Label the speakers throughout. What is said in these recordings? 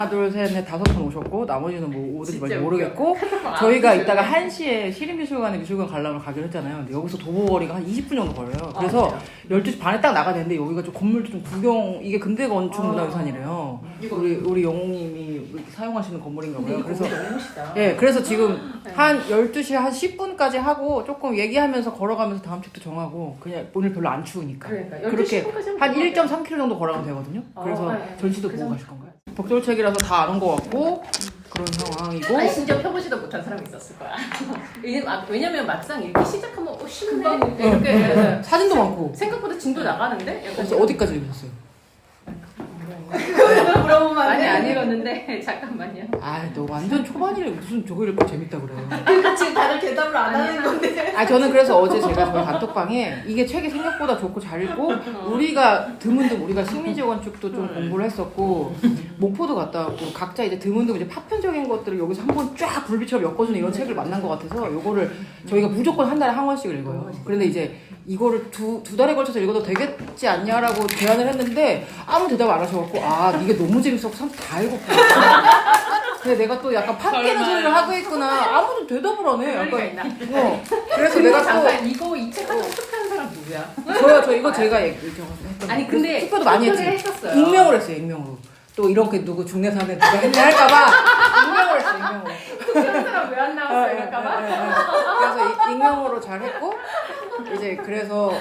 Speaker 1: 하나, 둘, 셋, 넷, 5분 오셨고 나머지는 뭐 오든지 말지 모르겠고 저희가 이따가 1시에 시립미술관에 미술관 관람을 가기로 했잖아요. 근데 여기서 도보거리가 한 20분 정도 걸려요. 그래서 12시 반에 딱 나가야 되는데 여기가 좀 건물도 좀 구경 이게 근대 건축 문화유산이래요. 우리 영웅님이 이렇게 사용하시는 건물인가 봐요. 그래서 예, 그래서 지금 한 12시 한 10분까지 하고 조금 얘기하면서 걸어가면서 다음 책도 정하고 그냥 오늘 별로 안 추우니까 그렇게 한 1.3km 정도 걸어가면 되거든요. 그래서 전시도 보고 가실 건가요? 벽돌책이라서 다 아는 것 같고 그런 상황이고
Speaker 2: 아니 심지어 펴보지도 못한 사람이 있었을 거야. 왜냐면 막상 이렇게 시작하면 쉽네 이렇게
Speaker 1: 사진도 많고
Speaker 2: 생각보다 진도 나가는데?
Speaker 1: 어디까지 읽으셨어요?
Speaker 2: 물어보면 많이 안 읽었는데 잠깐만요.
Speaker 1: 아, 너 완전 초반이래. 무슨 저거 읽고 재밌다 그래요.
Speaker 3: 그러니까 지금 다들 대답을 안 하는 건데.
Speaker 1: 아, 저는 그래서 어제 제가 저희 단톡방에 이게 책이 생각보다 좋고 잘 읽고 우리가 드문드문 우리가 식민지 건축도 좀 공부를 했었고 목포도 갔다 왔고 각자 이제 드문드문 이제 파편적인 것들을 여기서 한번 쫙 불빛처럼 엮어주는 이런 책을 만난 것 같아서 요거를 저희가 무조건 한 달에 한 권씩을 읽어요. 그런데 이제 이거를 두 달에 걸쳐서 읽어도 되겠지 않냐라고 제안을 했는데 아무 대답 안 하셔갖고 아 이게 너무 재밌어서 참 다 읽었구나. 근데 내가 또 약간 판 깨는 소리를 하고 있구나. 아무도 대답을 안 해. 약간 그래서 내가
Speaker 2: 잠깐 이 책 하나 투표한 사람 누구야?
Speaker 1: 저 이거 제가 했던
Speaker 2: 아니 근데
Speaker 1: 투표도 많이 했지.
Speaker 2: 했었어요.
Speaker 1: 익명으로 했어요. 익명으로. 또 이렇게 누구 중내 사람들 누가 했냐 할까봐 익명으로 했어. 익명으로.
Speaker 2: 투표한 사람 왜 안 나왔어요? 이럴까봐.
Speaker 1: 그래서 익명으로 잘 했고 이제 그래서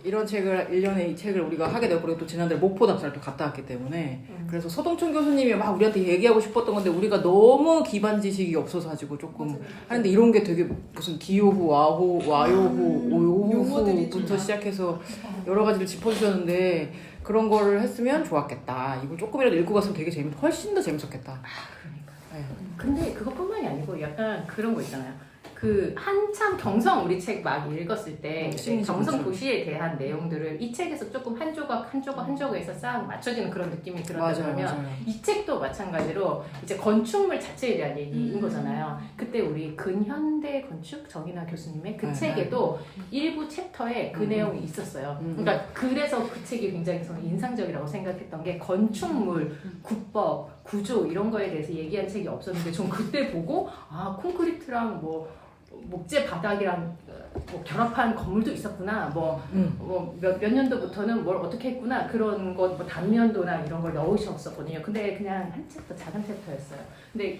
Speaker 1: 이런 책을 1년에 이 책을 우리가 하게 되고 그리고 또 지난달에 목포 답사를 또 갔다 왔기 때문에 그래서 서동춘 교수님이 막 우리한테 얘기하고 싶었던 건데 우리가 너무 기반 지식이 없어서 가지고 조금 하는데 이런 게 되게 무슨 기호후, 와호, 와요후, 오요후부터 시작해서 여러 가지를 짚어주셨는데 그런 거를 했으면 좋았겠다. 이걸 조금이라도 읽고 갔으면 되게 훨씬 더 재밌었겠다.
Speaker 2: 그러니까.
Speaker 1: 네.
Speaker 2: 근데 그것뿐만이 아니고 약간 그런 거 있잖아요. 그 한참 경성 우리 책 막 읽었을 때 경성 도시에 대한 내용들을 이 책에서 조금 한 조각에서 싹 맞춰지는 그런 느낌이 들었다 그러면 이 책도 마찬가지로 이제 건축물 자체에 대한 얘기인 거잖아요. 그때 우리 근현대 건축 정인아 교수님의 그 책에도 일부 챕터에 그 내용이 있었어요. 그러니까 그래서 그 책이 굉장히 저는 인상적이라고 생각했던 게 건축물, 국법, 구조 이런 거에 대해서 얘기한 책이 없었는데 전 그때 보고 아 콘크리트랑 뭐 목재 바닥이랑 뭐 결합한 건물도 있었구나. 몇 년도부터는 뭘 어떻게 했구나. 그런 것, 뭐 단면도나 이런 걸 넣으셨었거든요. 근데 그냥 한 챕터, 작은 챕터였어요. 근데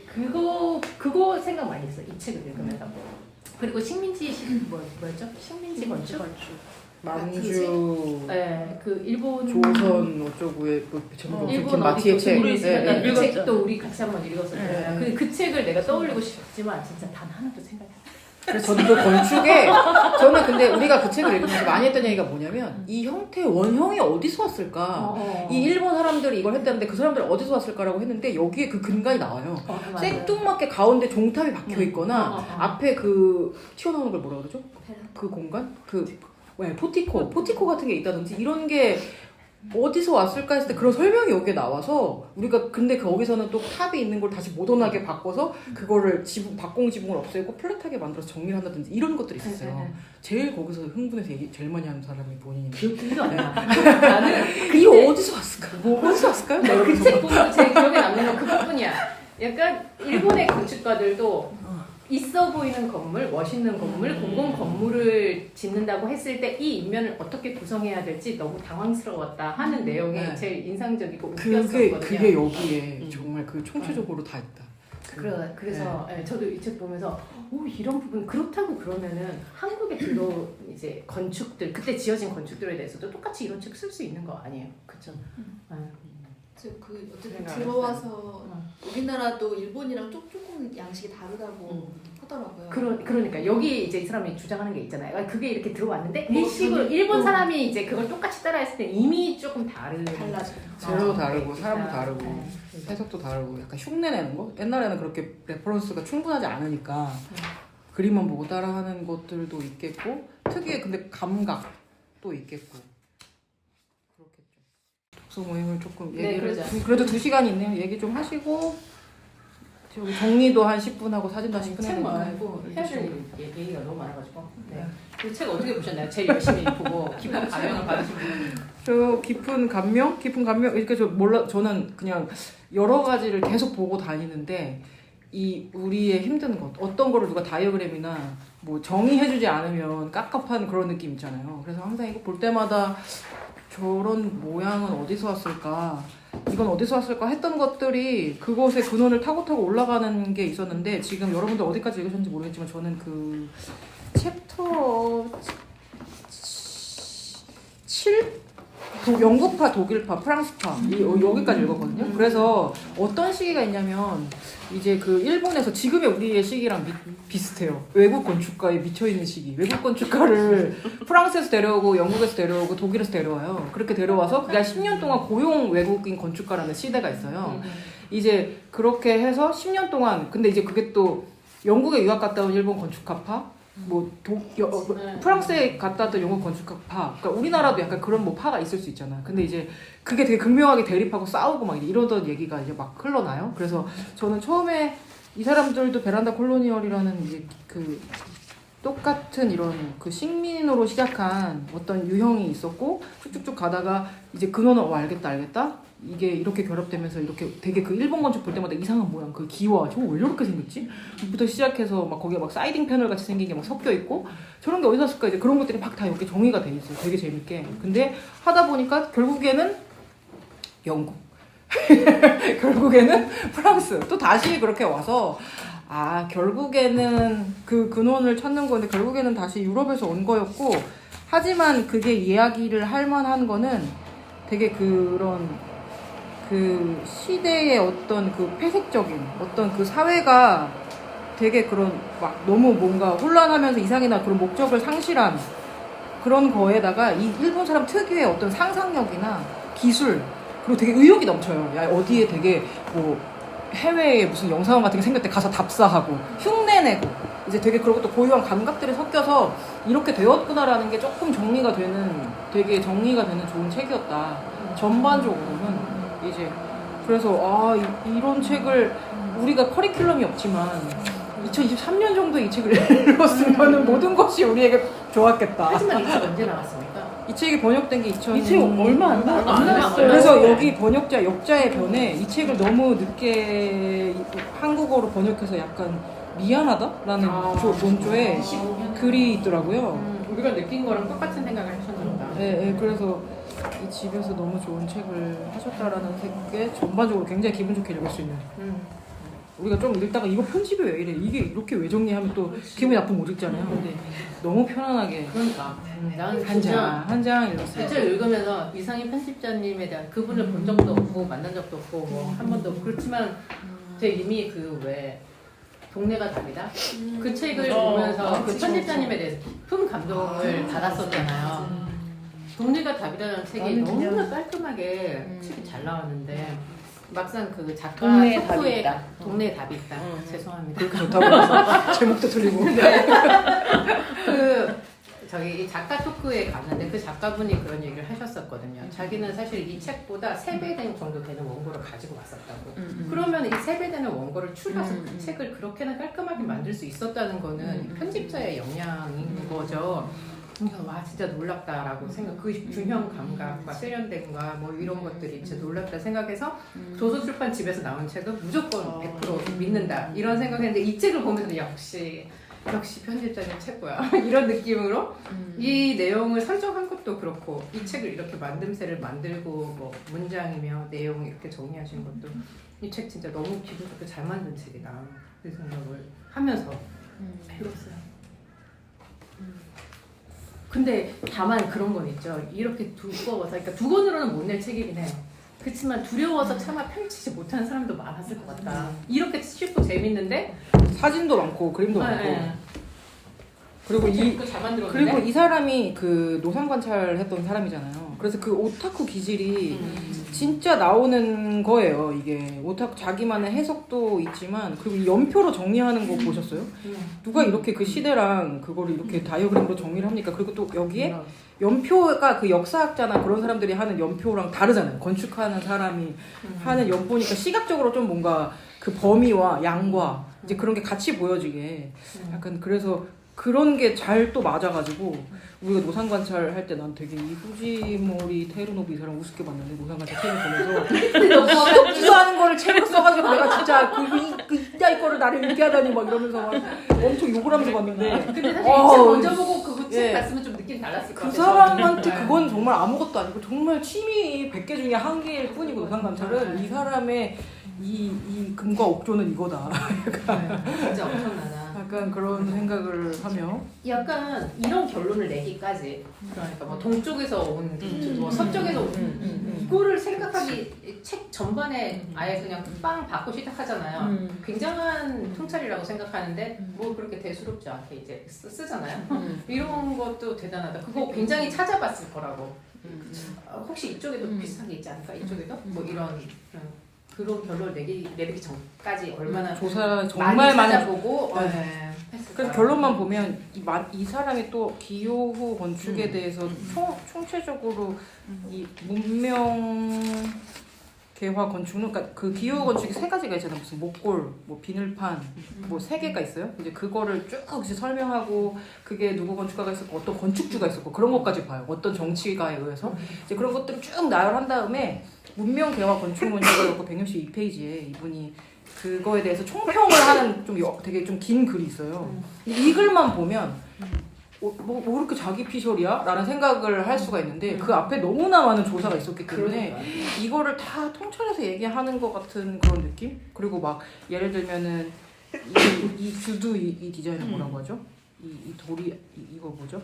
Speaker 2: 그거 생각 많이 했어요. 이 책을 읽으면서. 그리고 식민지, 뭐였죠? 식민지 건축?
Speaker 1: 만주,
Speaker 2: 네, 그 일본
Speaker 1: 조선 어쩌고의 그 전부
Speaker 2: 일본
Speaker 1: 마티의 책.
Speaker 2: 그 책도 우리 같이 한번 읽었었잖아요. 그 책을 내가 떠올리고 싶지만 진짜 단 하나도 생각이 안 나.
Speaker 1: 그래서 저는 그 건축에 저는 근데 우리가 그 책을 읽으면서 많이 했던 얘기가 뭐냐면 이 형태의 원형이 어디서 왔을까? 이 일본 사람들이 이걸 했다는데 그 사람들이 어디서 왔을까라고 했는데 여기에 그 근간이 나와요. 생뚱맞게 가운데 종탑이 박혀 있거나 앞에 그 튀어나오는 걸 뭐라 그러죠? 그 공간? 포티코 같은 게 있다든지 이런 게 어디서 왔을까 했을 때 그런 설명이 여기에 나와서 우리가 근데 거기서는 또 탑이 있는 걸 다시 모던하게 바꿔서 그거를 박공 지붕을 없애고 플랫하게 만들어서 정리를 한다든지 이런 것들이 있었어요. 제일 거기서 흥분해서 얘기 제일 많이 하는 사람이 본인이.
Speaker 2: 기억이 안 나. 나는
Speaker 1: 이거 어디서 왔을까? 어디서 왔을까요?
Speaker 2: 그 책 보면서 제일 기억에 남는 건 그것뿐이야. 약간 일본의 건축가들도 있어 보이는 건물, 멋있는 건물, 공공 건물을 짓는다고 했을 때 이 인면을 어떻게 구성해야 될지 너무 당황스러웠다 하는 내용이 제일 인상적이고 웃겼었거든요.
Speaker 1: 그게 여기에 정말 그 총체적으로 다 있다.
Speaker 2: 그래서 저도 이 책 보면서 이런 부분 그렇다고 그러면은 한국에 이제 건축들 그때 지어진 건축들에 대해서도 똑같이 이런 책 쓸 수 있는 거 아니에요, 그렇죠?
Speaker 3: 그 어쨌든 들어와서 우리나라도 일본이랑 조금 양식이 다르다고 하더라고요.
Speaker 2: 그러니까 여기 이제 이 사람이 주장하는 게 있잖아요. 그게 이렇게 들어왔는데 일식으로 일본 사람이 이제 그걸 똑같이 따라했을 때 이미 조금 달라져.
Speaker 1: 재료도 다르고 사람도 다르고 해석도 다르고 약간 흉내 내는 거? 옛날에는 그렇게 레퍼런스가 충분하지 않으니까 그림만 보고 따라하는 것들도 있겠고 특유의 근데 감각도 있겠고 독서 모임을 조금 얘기를 그래도 2시간 있네요. 얘기 좀 하시고 저기 정리도 한 10분 하고 사진도 한 10분
Speaker 2: 책
Speaker 1: 하고
Speaker 2: 말고 해야 될 얘기가 너무 많아가지고. 네. 그 책 어떻게 보셨나요? 제일 열심히 보고 깊은 감명을 받으신 분.
Speaker 1: 저 깊은 감명? 이렇게 저는 그냥 여러 가지를 계속 보고 다니는데 이 우리의 힘든 것 어떤 거를 누가 다이어그램이나 뭐 정의해주지 않으면 깝깝한 그런 느낌 있잖아요. 그래서 항상 이거 볼 때마다 저런 모양은 어디서 왔을까? 이건 어디서 왔을까 했던 것들이 그것의 근원을 타고 올라가는 게 있었는데 지금 여러분들 어디까지 읽으셨는지 모르겠지만 저는 그 챕터 7? 영국파, 독일파, 프랑스파 여기까지 읽었거든요. 그래서 어떤 시기가 있냐면 이제 그 일본에서 지금의 우리의 시기랑 비슷해요. 외국 건축가에 미쳐있는 시기. 외국 건축가를 프랑스에서 데려오고 영국에서 데려오고 독일에서 데려와요. 그렇게 데려와서 그게 한 10년 동안 고용 외국인 건축가라는 시대가 있어요. 이제 그렇게 해서 10년 동안 근데 이제 그게 또 영국에 유학 갔다 온 일본 건축가파 프랑스에 갔다 왔던 영국 건축가 그러니까 우리나라도 약간 그런 뭐 파가 있을 수 있잖아. 근데 이제 그게 되게 극명하게 대립하고 싸우고 막 이러던 얘기가 이제 막 흘러나요. 그래서 저는 처음에 이 사람들도 베란다 콜로니얼이라는 이제 그 똑같은 이런 그 식민으로 시작한 어떤 유형이 있었고 쭉쭉쭉 가다가 이제 근원은 알겠다. 이게 이렇게 결합되면서 이렇게 되게 그 일본 건축 볼 때마다 이상한 모양 그 기와 저거 왜 이렇게 생겼지? 부터 시작해서 막 거기에 막 사이딩 패널 같이 생긴 게 막 섞여 있고 저런 게 어디서 왔을까 이제 그런 것들이 막 다 이렇게 정의가 돼 있어요. 되게 재밌게. 근데 하다 보니까 결국에는 영국 결국에는 프랑스 또 다시 그렇게 와서 결국에는 그 근원을 찾는 건데 결국에는 다시 유럽에서 온 거였고 하지만 그게 이야기를 할 만한 거는 되게 그런 그 시대의 어떤 그 폐색적인 어떤 그 사회가 되게 그런 막 너무 뭔가 혼란하면서 이상이나 그런 목적을 상실한 그런 거에다가 이 일본 사람 특유의 어떤 상상력이나 기술 그리고 되게 의욕이 넘쳐요. 야 어디에 되게 뭐 해외에 무슨 영상관 같은 게 생겼대 가서 답사하고 흉내내고 이제 되게 그런 것도 고유한 감각들이 섞여서 이렇게 되었구나라는 게 조금 정리가 되는 좋은 책이었다. 전반적으로는 이제 그래서 이런 책을 우리가 커리큘럼이 없지만 2023년 정도에 이 책을 읽었으면 모든 것이 우리에게 좋았겠다.
Speaker 2: 하지만 이 책 언제 나왔습니까?
Speaker 1: 이 책이 번역된 게 2000...
Speaker 2: 이 책 얼마 안 나왔어요.
Speaker 1: 그래서 여기 역자의 변에 이 책을 너무 늦게 한국어로 번역해서 약간 미안하다라는 논조에 글이 있더라고요.
Speaker 2: 우리가 느낀 거랑 똑같은 생각을 하셨나 보다.
Speaker 1: 네, 그래서 이 집에서 너무 좋은 책을 하셨다라는 게 전반적으로 굉장히 기분 좋게 읽을 수 있는. 우리가 좀 읽다가 이거 편집이 왜 이래? 이게 이렇게 왜 정리하면 또 기분이 나쁘면 못 읽잖아요. 근데 너무 편안하게.
Speaker 2: 그러니까. 나는
Speaker 1: 한 장 읽었어요.
Speaker 2: 이 책을 읽으면서 이상희 편집자님에 대한 그분을 본 적도 없고 만난 적도 없고 뭐 한 번도 없고 그렇지만 제가 이미 그 왜 동네가 답이다? 그 책을 보면서 그 편집자님에 대해서 깊은 감동을 받았었잖아요. 동네가 답이라는 책이 너무나 깔끔하게 책이 잘 나왔는데 막상 그 작가 토크에 동네에 답이 있다. 죄송합니다.
Speaker 1: 그렇게 좋다고 해서 제목도 틀리고.
Speaker 2: 이 작가 토크에 갔는데 그 작가분이 그런 얘기를 하셨었거든요. 자기는 사실 이 책보다 3배 정도 되는 원고를 가지고 왔었다고. 그러면 이 3배 되는 원고를 추려서 그 책을 그렇게나 깔끔하게 만들 수 있었다는 거는 편집자의 역량인 거죠. 그래서 와 진짜 놀랍다라고 생각. 그 균형 감각과 세련됨과 뭐 이런 것들이 진짜 놀랍다 생각해서 도서출판 집에서 나온 책은 무조건 100% 믿는다 이런 생각했는데 이 책을 보면서 역시 편집자님 최고야 이런 느낌으로 이 내용을 설정한 것도 그렇고 이 책을 이렇게 만듦새를 만들고 뭐 문장이며 내용 이렇게 정리하신 것도 이 책 진짜 너무 기분 좋게 잘 만든 책이다 그 생각을 하면서 읽었어요. 근데 다만 그런 건 있죠. 이렇게 두꺼워서 그러니까 두 권으로는 못 낼 책이긴 해요. 그렇지만 두려워서 차마 펼치지 못하는 사람도 많았을 것 같다. 이렇게 쉽고 재밌는데
Speaker 1: 사진도 많고 그림도 많고.
Speaker 2: 네.
Speaker 1: 그리고
Speaker 2: 그리고
Speaker 1: 이 사람이 그 노상 관찰했던 사람이잖아요. 그래서 그 오타쿠 기질이 진짜 나오는 거예요. 이게 오타쿠 자기만의 해석도 있지만 그리고 이 연표로 정리하는 거 보셨어요? 누가 이렇게 그 시대랑 그거를 이렇게 다이어그램으로 정리를 합니까? 그리고 또 여기에 연표가 그 역사학자나 그런 사람들이 하는 연표랑 다르잖아요. 건축하는 사람이 하는 연표니까 시각적으로 좀 뭔가 그 범위와 양과 이제 그런 게 같이 보여지게 약간 그래서 그런 게 잘 또 맞아가지고 우리가 노상 관찰할 때 난 되게 이 후지모리 테루노부 이 사람 우습게 봤는데 노상 관찰 책을 보면서 없지도 않은 거를 책으로 써가지고 내가 진짜 이따 거를 나를 얘기하다니 막 이러면서 막 엄청 욕을 하면서 봤는데
Speaker 2: 근데 사실 이 책 먼저 보고 그 책
Speaker 1: 예.
Speaker 2: 봤으면 좀 느낌 달랐을 것
Speaker 1: 그
Speaker 2: 같아요.
Speaker 1: 사람한테 그건 정말 아무것도 아니고 정말 취미 100개 중에 1개일 뿐이고 노상 관찰은 이 사람의 이 금과 옥조는 이거다.
Speaker 2: 진짜 엄청나다.
Speaker 1: 약간 그런 생각을 하며
Speaker 2: 약간 이런 결론을 내기까지 그러니까 뭐 동쪽에서 온, 뭐 서쪽에서 온 이거를 생각하기 책 전반에 아예 그냥 빵 받고 시작하잖아요. 굉장한 통찰이라고 생각하는데 뭐 그렇게 대수롭지 않게 이제 쓰잖아요. 이런 것도 대단하다. 그거 굉장히 찾아봤을 거라고. 혹시 이쪽에도 비슷한 게 있지 않을까? 이쪽에도 뭐 이런 그런 결론을 내리기 전까지 얼마나
Speaker 1: 조사 정말
Speaker 2: 많이
Speaker 1: 많이
Speaker 2: 찾아보고
Speaker 1: 그래서 결론만 보면 이 사람이 또 기호 후 건축에 대해서 총체적으로 이 문명 개화 건축은 그러니까 그 기호 건축이 3가지가 있잖아요. 무슨 목골, 뭐 비늘판, 뭐 3개가 있어요. 이제 그거를 쭉 이제 설명하고 그게 누구 건축가가 있었고 어떤 건축주가 있었고 그런 것까지 봐요. 어떤 정치가에 의해서 이제 그런 것들을 쭉 나열한 다음에 문명 개화 건축 문제가 162페이지에 이분이 그거에 대해서 총평을 하는 좀 되게 좀 긴 글이 있어요. 이 글만 보면 뭐 이렇게 자기 피셜이야? 라는 생각을 할 수가 있는데 그 앞에 너무나 많은 조사가 있었기 때문에 이거를 다 통찰해서 얘기하는 것 같은 그런 느낌? 그리고 막 예를 들면은 이 주두 이 디자인은 뭐라고 하죠? 이 돌이 이거 뭐죠?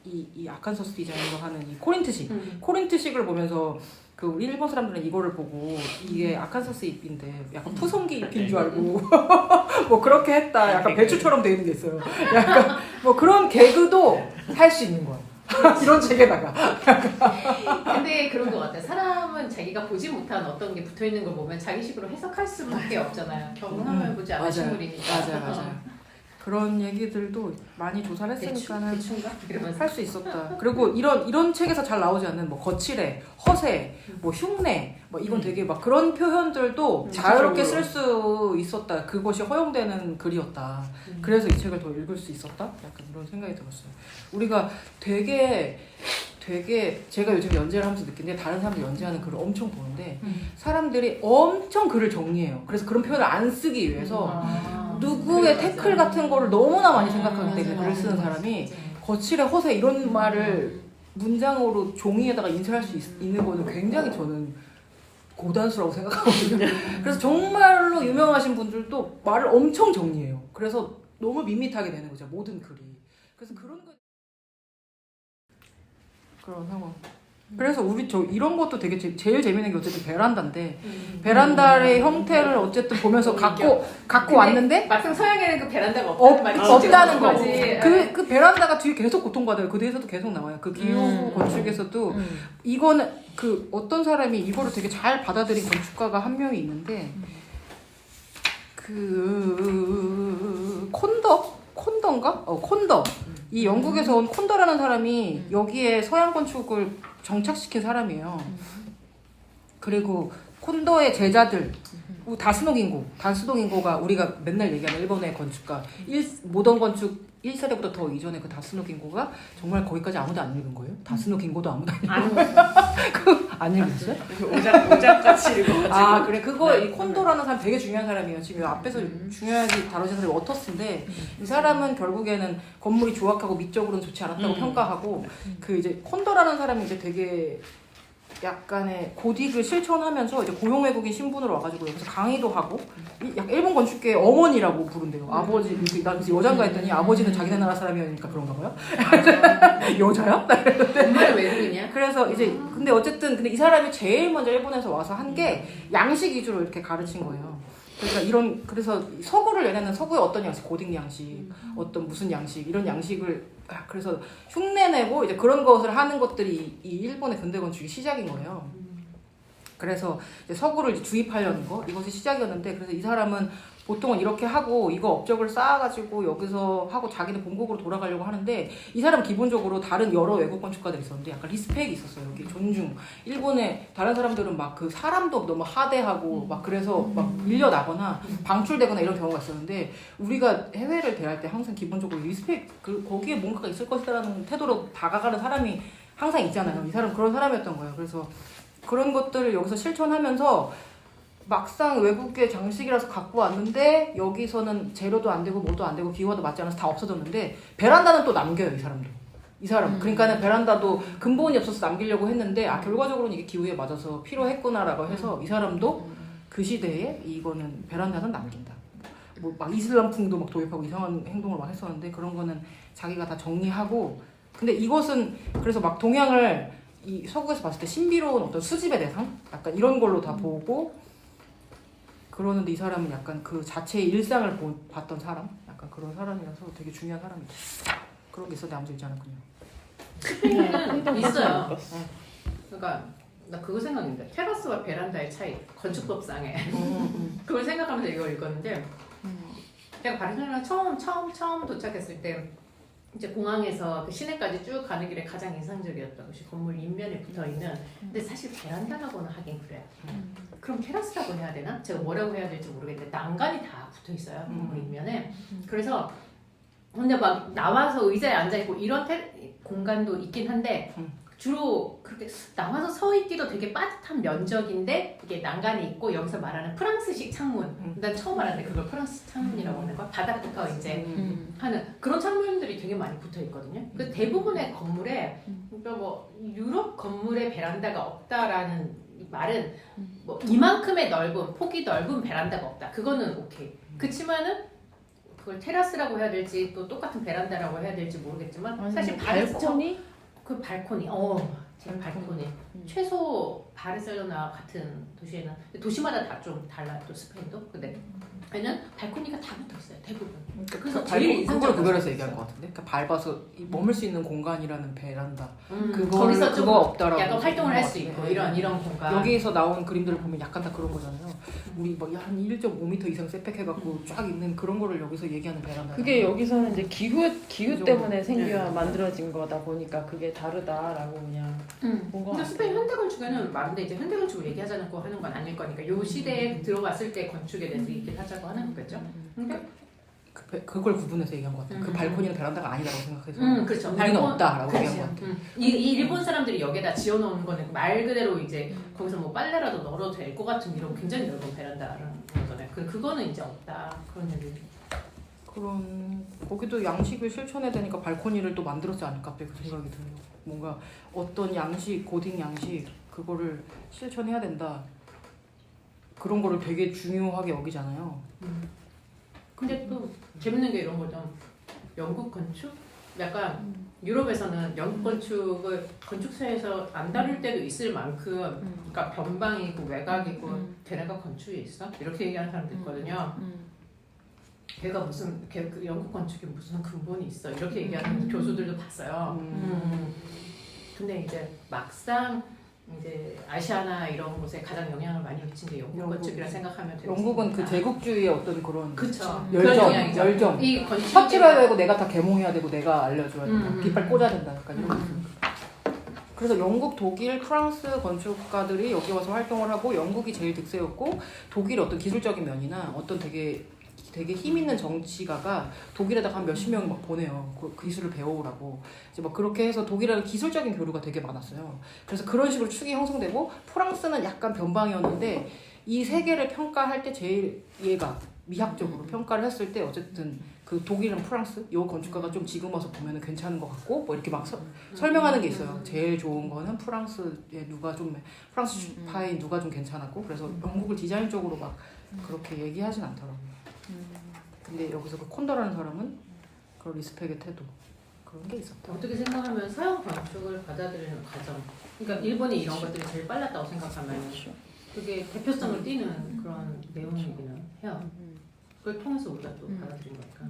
Speaker 1: 이 아칸소스 디자인으로 하는 이 코린트식 코린트식을 보면서 그 우리 일본 사람들은 이거를 보고 이게 아칸소스 잎인데 약간 푸성기 잎인 줄 알고 뭐 그렇게 했다. 약간 배추처럼 돼 있는 게 있어요. 약간 뭐 그런 개그도 할 수 있는 거야. 이런 책에다가.
Speaker 2: 근데 그런 것 같아요. 사람은 자기가 보지 못한 어떤 게 붙어 있는 걸 보면 자기식으로 해석할 수밖에 없잖아요. 경험을 보지 않은 식물이니까.
Speaker 1: 맞아요. 그런 얘기들도 많이 조사를 했으니까는
Speaker 2: 대충가?
Speaker 1: 할 수 있었다. 그리고 이런 책에서 잘 나오지 않는 뭐 거칠해, 허세, 뭐 흉내, 뭐 이건 되게 막 그런 표현들도 자유롭게 쓸 수 있었다. 그것이 허용되는 글이었다. 그래서 이 책을 더 읽을 수 있었다. 약간 이런 생각이 들었어요. 우리가 되게 제가 요즘 연재를 하면서 느낀데 다른 사람들 연재하는 글을 엄청 보는데 사람들이 엄청 글을 정리해요. 그래서 그런 표현을 안 쓰기 위해서 누구의 태클 같은 거를 너무나 많이 생각하기 때문에 글을 쓰는 사람이 거칠에 허세 이런 말을 문장으로 종이에다가 인쇄할 수 있는 거는 굉장히 저는 고단수라고 생각하거든요. 그래서 정말로 유명하신 분들도 말을 엄청 정리해요. 그래서 너무 밋밋하게 되는 거죠. 모든 글이. 그래서 그런 상황. 그래서 우리 이런 것도 되게 제일 재밌는 게 어쨌든 베란다인데 베란다의 형태를 어쨌든 보면서 갖고 왔는데
Speaker 2: 막상 서양에는 그 베란다가
Speaker 1: 없다는 거.
Speaker 2: 거지.
Speaker 1: 그 베란다가 뒤에 계속 고통받아요. 그 뒤에서도 계속 나와요. 그 기호 건축에서도 이거는 그 어떤 사람이 이거를 되게 잘 받아들인 건축가가 한 명이 있는데 그 콘더인가? 콘더. 이 영국에서 온 콘더라는 사람이 여기에 서양 건축을 정착시킨 사람이에요. 그리고 콘더의 제자들 다스노긴고가 우리가 맨날 얘기하는 일본의 건축가 모던 건축 1세대부터 더 이전에 그 다스노긴고가 정말 거기까지 아무도 안 읽은 거예요? 다스노긴고도 아무도 안 읽은 거예요? 안 읽었어요?
Speaker 2: 오작같이 읽어가지고.
Speaker 1: 그래 그거 이 콘도라는 사람 되게 중요한 사람이에요. 지금 앞에서 중요하게 다뤄진 사람이 워터스인데 이 사람은 결국에는 건물이 조악하고 미적으로는 좋지 않았다고 평가하고 그 이제 콘도라는 사람이 이제 되게 약간의 고딕을 실천하면서 이제 고용 외국인 신분으로 와가지고 여기서 강의도 하고 약간 일본 건축계의 어머니라고 부른대요. 아버지 난 여잔가 했더니 아버지는 자기네 나라 사람이니까 그런가 봐요. 여자야?
Speaker 2: 정말 외국인이야?
Speaker 1: 그래서 이제 근데 이 사람이 제일 먼저 일본에서 와서 한 게 양식 위주로 이렇게 가르친 거예요. 그러니까 그래서 서구를 얘네는 서구의 어떤 양식, 고딕 양식, 어떤 무슨 양식 이런 양식을 그래서 흉내내고 이제 그런 것을 하는 것들이 이 일본의 근대 건축이 시작인 거예요. 그래서 이제 서구를 이제 주입하려는 거 이것이 시작이었는데 그래서 이 사람은 보통은 이렇게 하고 이거 업적을 쌓아가지고 여기서 하고 자기는 본국으로 돌아가려고 하는데 이 사람은 기본적으로 다른 여러 외국 건축가들이 있었는데 약간 리스펙이 있었어요. 여기 존중. 일본의 다른 사람들은 막 그 사람도 너무 하대하고 막 그래서 막 밀려나거나 방출되거나 이런 경우가 있었는데 우리가 해외를 대할 때 항상 기본적으로 리스펙 거기에 뭔가가 있을 것이라는 태도로 다가가는 사람이 항상 있잖아요. 이 사람은 그런 사람이었던 거예요. 그래서 그런 것들을 여기서 실천하면서 막상 외국의 장식이라서 갖고 왔는데 여기서는 재료도 안 되고 뭐도 안 되고 기후와도 맞지 않아서 다 없어졌는데 베란다는 또 남겨요. 이 사람도. 이 사람. 그러니까는 베란다도 근본이 없어서 남기려고 했는데 결과적으로는 이게 기후에 맞아서 필요했구나라고 해서 이 사람도 그 시대에 이거는 베란다는 남긴다. 뭐 막 이슬람풍도 막 도입하고 이상한 행동을 막 했었는데 그런 거는 자기가 다 정리하고 근데 이것은 그래서 막 동양을 이 서구에서 봤을 때 신비로운 어떤 수집의 대상? 약간 이런 걸로 다 보고 그러는데 이 사람은 약간 그 자체의 일상을 봤던 사람? 약간 그런 사람이라서 되게 중요한 사람이죠. 그런 게 있었는데 아무도 있지 않았군요.
Speaker 2: 있어요. 그러니까 나 그거 생각했는데 테라스와 베란다의 차이 건축법상에 그걸 생각하면서 이걸 읽었는데 제가 바르셀로나 처음 도착했을 때 이제 공항에서 그 시내까지 쭉 가는 길에 가장 인상적이었던 것이 건물 인면에 붙어있는 근데 사실 베란다라고는 하긴 그래요. 그럼 테라스라고 해야 되나? 제가 뭐라고 해야 될지 모르겠는데 난간이 다 붙어있어요. 건물 인면에. 그래서 근데 막 나와서 의자에 앉아있고 이런 공간도 있긴 한데 주로 그렇게 나와서 서 있기도 되게 빠듯한 면적인데 이게 난간이 있고 여기서 말하는 프랑스식 창문 난 처음 알았는데 그걸 프랑스 창문이라고 하는 거 바닥부터 이제 하는 그런 창문들이 되게 많이 붙어 있거든요. 그 대부분의 건물에 그러니까 뭐 유럽 건물에 베란다가 없다라는 말은 뭐 이만큼의 폭이 넓은 베란다가 없다. 그거는 오케이. 그치만은 그걸 테라스라고 해야 될지 또 똑같은 베란다라고 해야 될지 모르겠지만 사실
Speaker 4: 발코니?
Speaker 2: 그 발코니, 제 발코니. 최소 바르셀로나 같은 도시에는 도시마다 다 좀 달라요. 또 스페인도. 근데 얘는 발코니가 다 붙어 있어요. 대부분. 그래서 제일
Speaker 1: 인상적으로 구별해서 얘기한 것 같은데. 그러니까 밟아서 머물 수 있는 공간이라는 베란다.
Speaker 2: 거기서 좀
Speaker 1: 그거 없다라고.
Speaker 2: 약간 활동을 할 수 있고 이런 공간.
Speaker 1: 여기에서 나온 그림들을 보면 약간 다 그런 거잖아요. 우리 뭐 한 1.5m 이상 세팩해갖고 쫙 있는 그런 거를 여기서 얘기하는 베란다.
Speaker 4: 그게 여기서는 이제 기후 때문에 만들어진 거다 보니까 그게 다르다라고 그냥 본 거
Speaker 2: 근데
Speaker 4: 같아요.
Speaker 2: 스페인 현대 건축에는 많은데 이제 현대 건축을 얘기하지 않고 하는 건 아닐 거니까 요 시대에 들어갔을 때 건축에 대해서 얘기를 하자고 하는 거겠죠. 근데
Speaker 1: 그걸 구분해서 얘기한 것 같아요. 그 발코니는 베란다가 아니라고 생각해서
Speaker 2: 그렇죠.
Speaker 1: 우리는 없다라고 얘기한 것 같아요.
Speaker 2: 이 일본 사람들이 여기다 지어놓은 거는 말 그대로 이제 거기서 뭐 빨래라도 널어도 될 것 같은 이런 굉장히 넓은 베란다라는 거잖아요. 그거는 이제 없다 그런 얘기.
Speaker 1: 그런 거기도 양식을 실천해야 되니까 발코니를 또 만들었지 않을까 그 생각이 들어요. 뭔가 어떤 양식 고딩 양식 그거를 실천해야 된다. 그런 거를 되게 중요하게 여기잖아요.
Speaker 2: 근데 또 재밌는 게 이런 거죠. 영국 건축? 약간 유럽에서는 영국 건축을 건축사에서 안 다룰 때도 있을 만큼 그러니까 변방이고 외곽이고 걔네가 건축이 있어? 이렇게 얘기하는 사람도 있거든요. 걔가 그 영국 건축이 무슨 근본이 있어? 이렇게 얘기하는 교수들도 봤어요. 근데 이제 막상 이제 아시아나 이런 곳에 가장 영향을 많이 미친 게 영국 건축이라 생각하면 되겠습니다.
Speaker 1: 영국은 그 제국주의의 어떤 그런
Speaker 2: 그쵸.
Speaker 1: 열정.
Speaker 2: 이 건축
Speaker 1: 삽질해야 되고 내가 다 개몽해야 되고 내가 알려줘야 된다. 깃발 꽂아야 된다. 약간 이런 거 있으니까. 그래서 영국, 독일, 프랑스 건축가들이 여기 와서 활동을 하고 영국이 제일 득세였고 독일의 어떤 기술적인 면이나 어떤 되게 힘 있는 정치가가 독일에다가 한 몇십 명 막 보내요. 그 기술을 배워오라고. 이제 막 그렇게 해서 독일은 기술적인 교류가 되게 많았어요. 그래서 그런 식으로 축이 형성되고 프랑스는 약간 변방이었는데 이 세 개를 평가할 때 제일 얘가 미학적으로 평가를 했을 때 어쨌든 그 독일은 프랑스 요 건축가가 좀 지금 와서 보면은 괜찮은 것 같고 뭐 이렇게 막 설명하는 게 있어요. 제일 좋은 거는 프랑스에 누가 좀 프랑스파인 누가 좀 괜찮았고 그래서 영국을 디자인적으로 막 그렇게 얘기하진 않더라고요. 근데 여기서 그 콘더라는 사람은 그런 리스펙의 태도 그런 게 있었다.
Speaker 2: 어떻게 생각하면 서양 건축을 받아들이는 과정. 그러니까 일본이 이런 것들이 제일 빨랐다고 생각하면 그게 대표성을 띠는 그런 내용이기는 해요. 그걸 통해서 우리가 또 받아들인 거니까.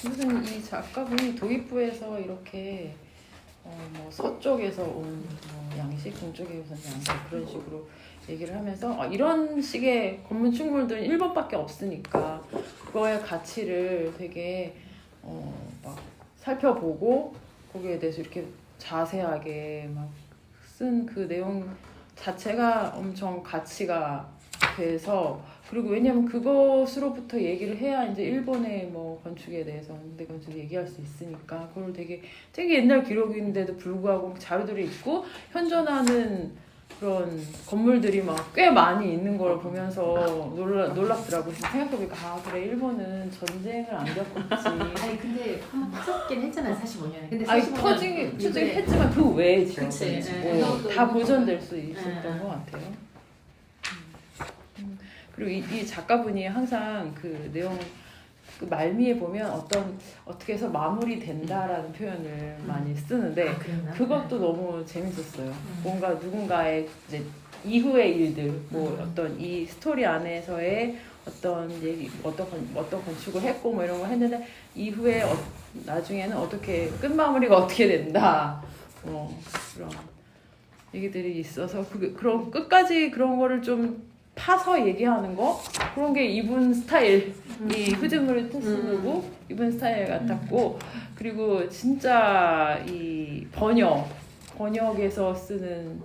Speaker 4: 무슨 이 작가분이 도입부에서 이렇게 뭐 서쪽에서 온 뭐 양식, 동쪽에서 온 양식 그런 식으로 얘기를 하면서 이런 식의 검문충물들은 일본밖에 없으니까 그거의 가치를 되게 막 살펴보고 거기에 대해서 이렇게 자세하게 막 쓴 그 내용 자체가 엄청 가치가 돼서 그리고 왜냐면 그것으로부터 얘기를 해야 이제 일본의 뭐 건축에 대해서 현대 건축 얘기할 수 있으니까 그걸 되게 옛날 기록인데도 불구하고 자료들이 있고 현존하는 그런 건물들이 막 꽤 많이 있는 걸 보면서 놀랍더라고요. 생각해보니까 그래 일본은 전쟁을 안 겪었지.
Speaker 2: 아니 근데 한번 터졌긴 했잖아요 45년에. 근데
Speaker 4: 아니
Speaker 2: 45년
Speaker 4: 터지긴 했지만 그 외에
Speaker 2: 그치.
Speaker 4: 지역은 다 보존될 수 있었던 것 같아요. 그리고 이 작가분이 항상 그 내용 그 말미에 보면 어떻게 해서 마무리된다라는 표현을 많이 쓰는데 그것도 너무 재밌었어요. 뭔가 누군가의 이제 이후의 일들, 뭐 어떤 이 스토리 안에서의 어떤 얘기, 어떤 건축을 했고 뭐 이런 거 했는데 이후에 나중에는 어떻게 끝마무리가 어떻게 된다, 그런 얘기들이 있어서 그런 끝까지 그런 거를 좀 파서 얘기하는 거 그런 게 이분 스타일 이 흐지물을 쓰고 이분 스타일 같았고 그리고 진짜 이 번역에서 쓰는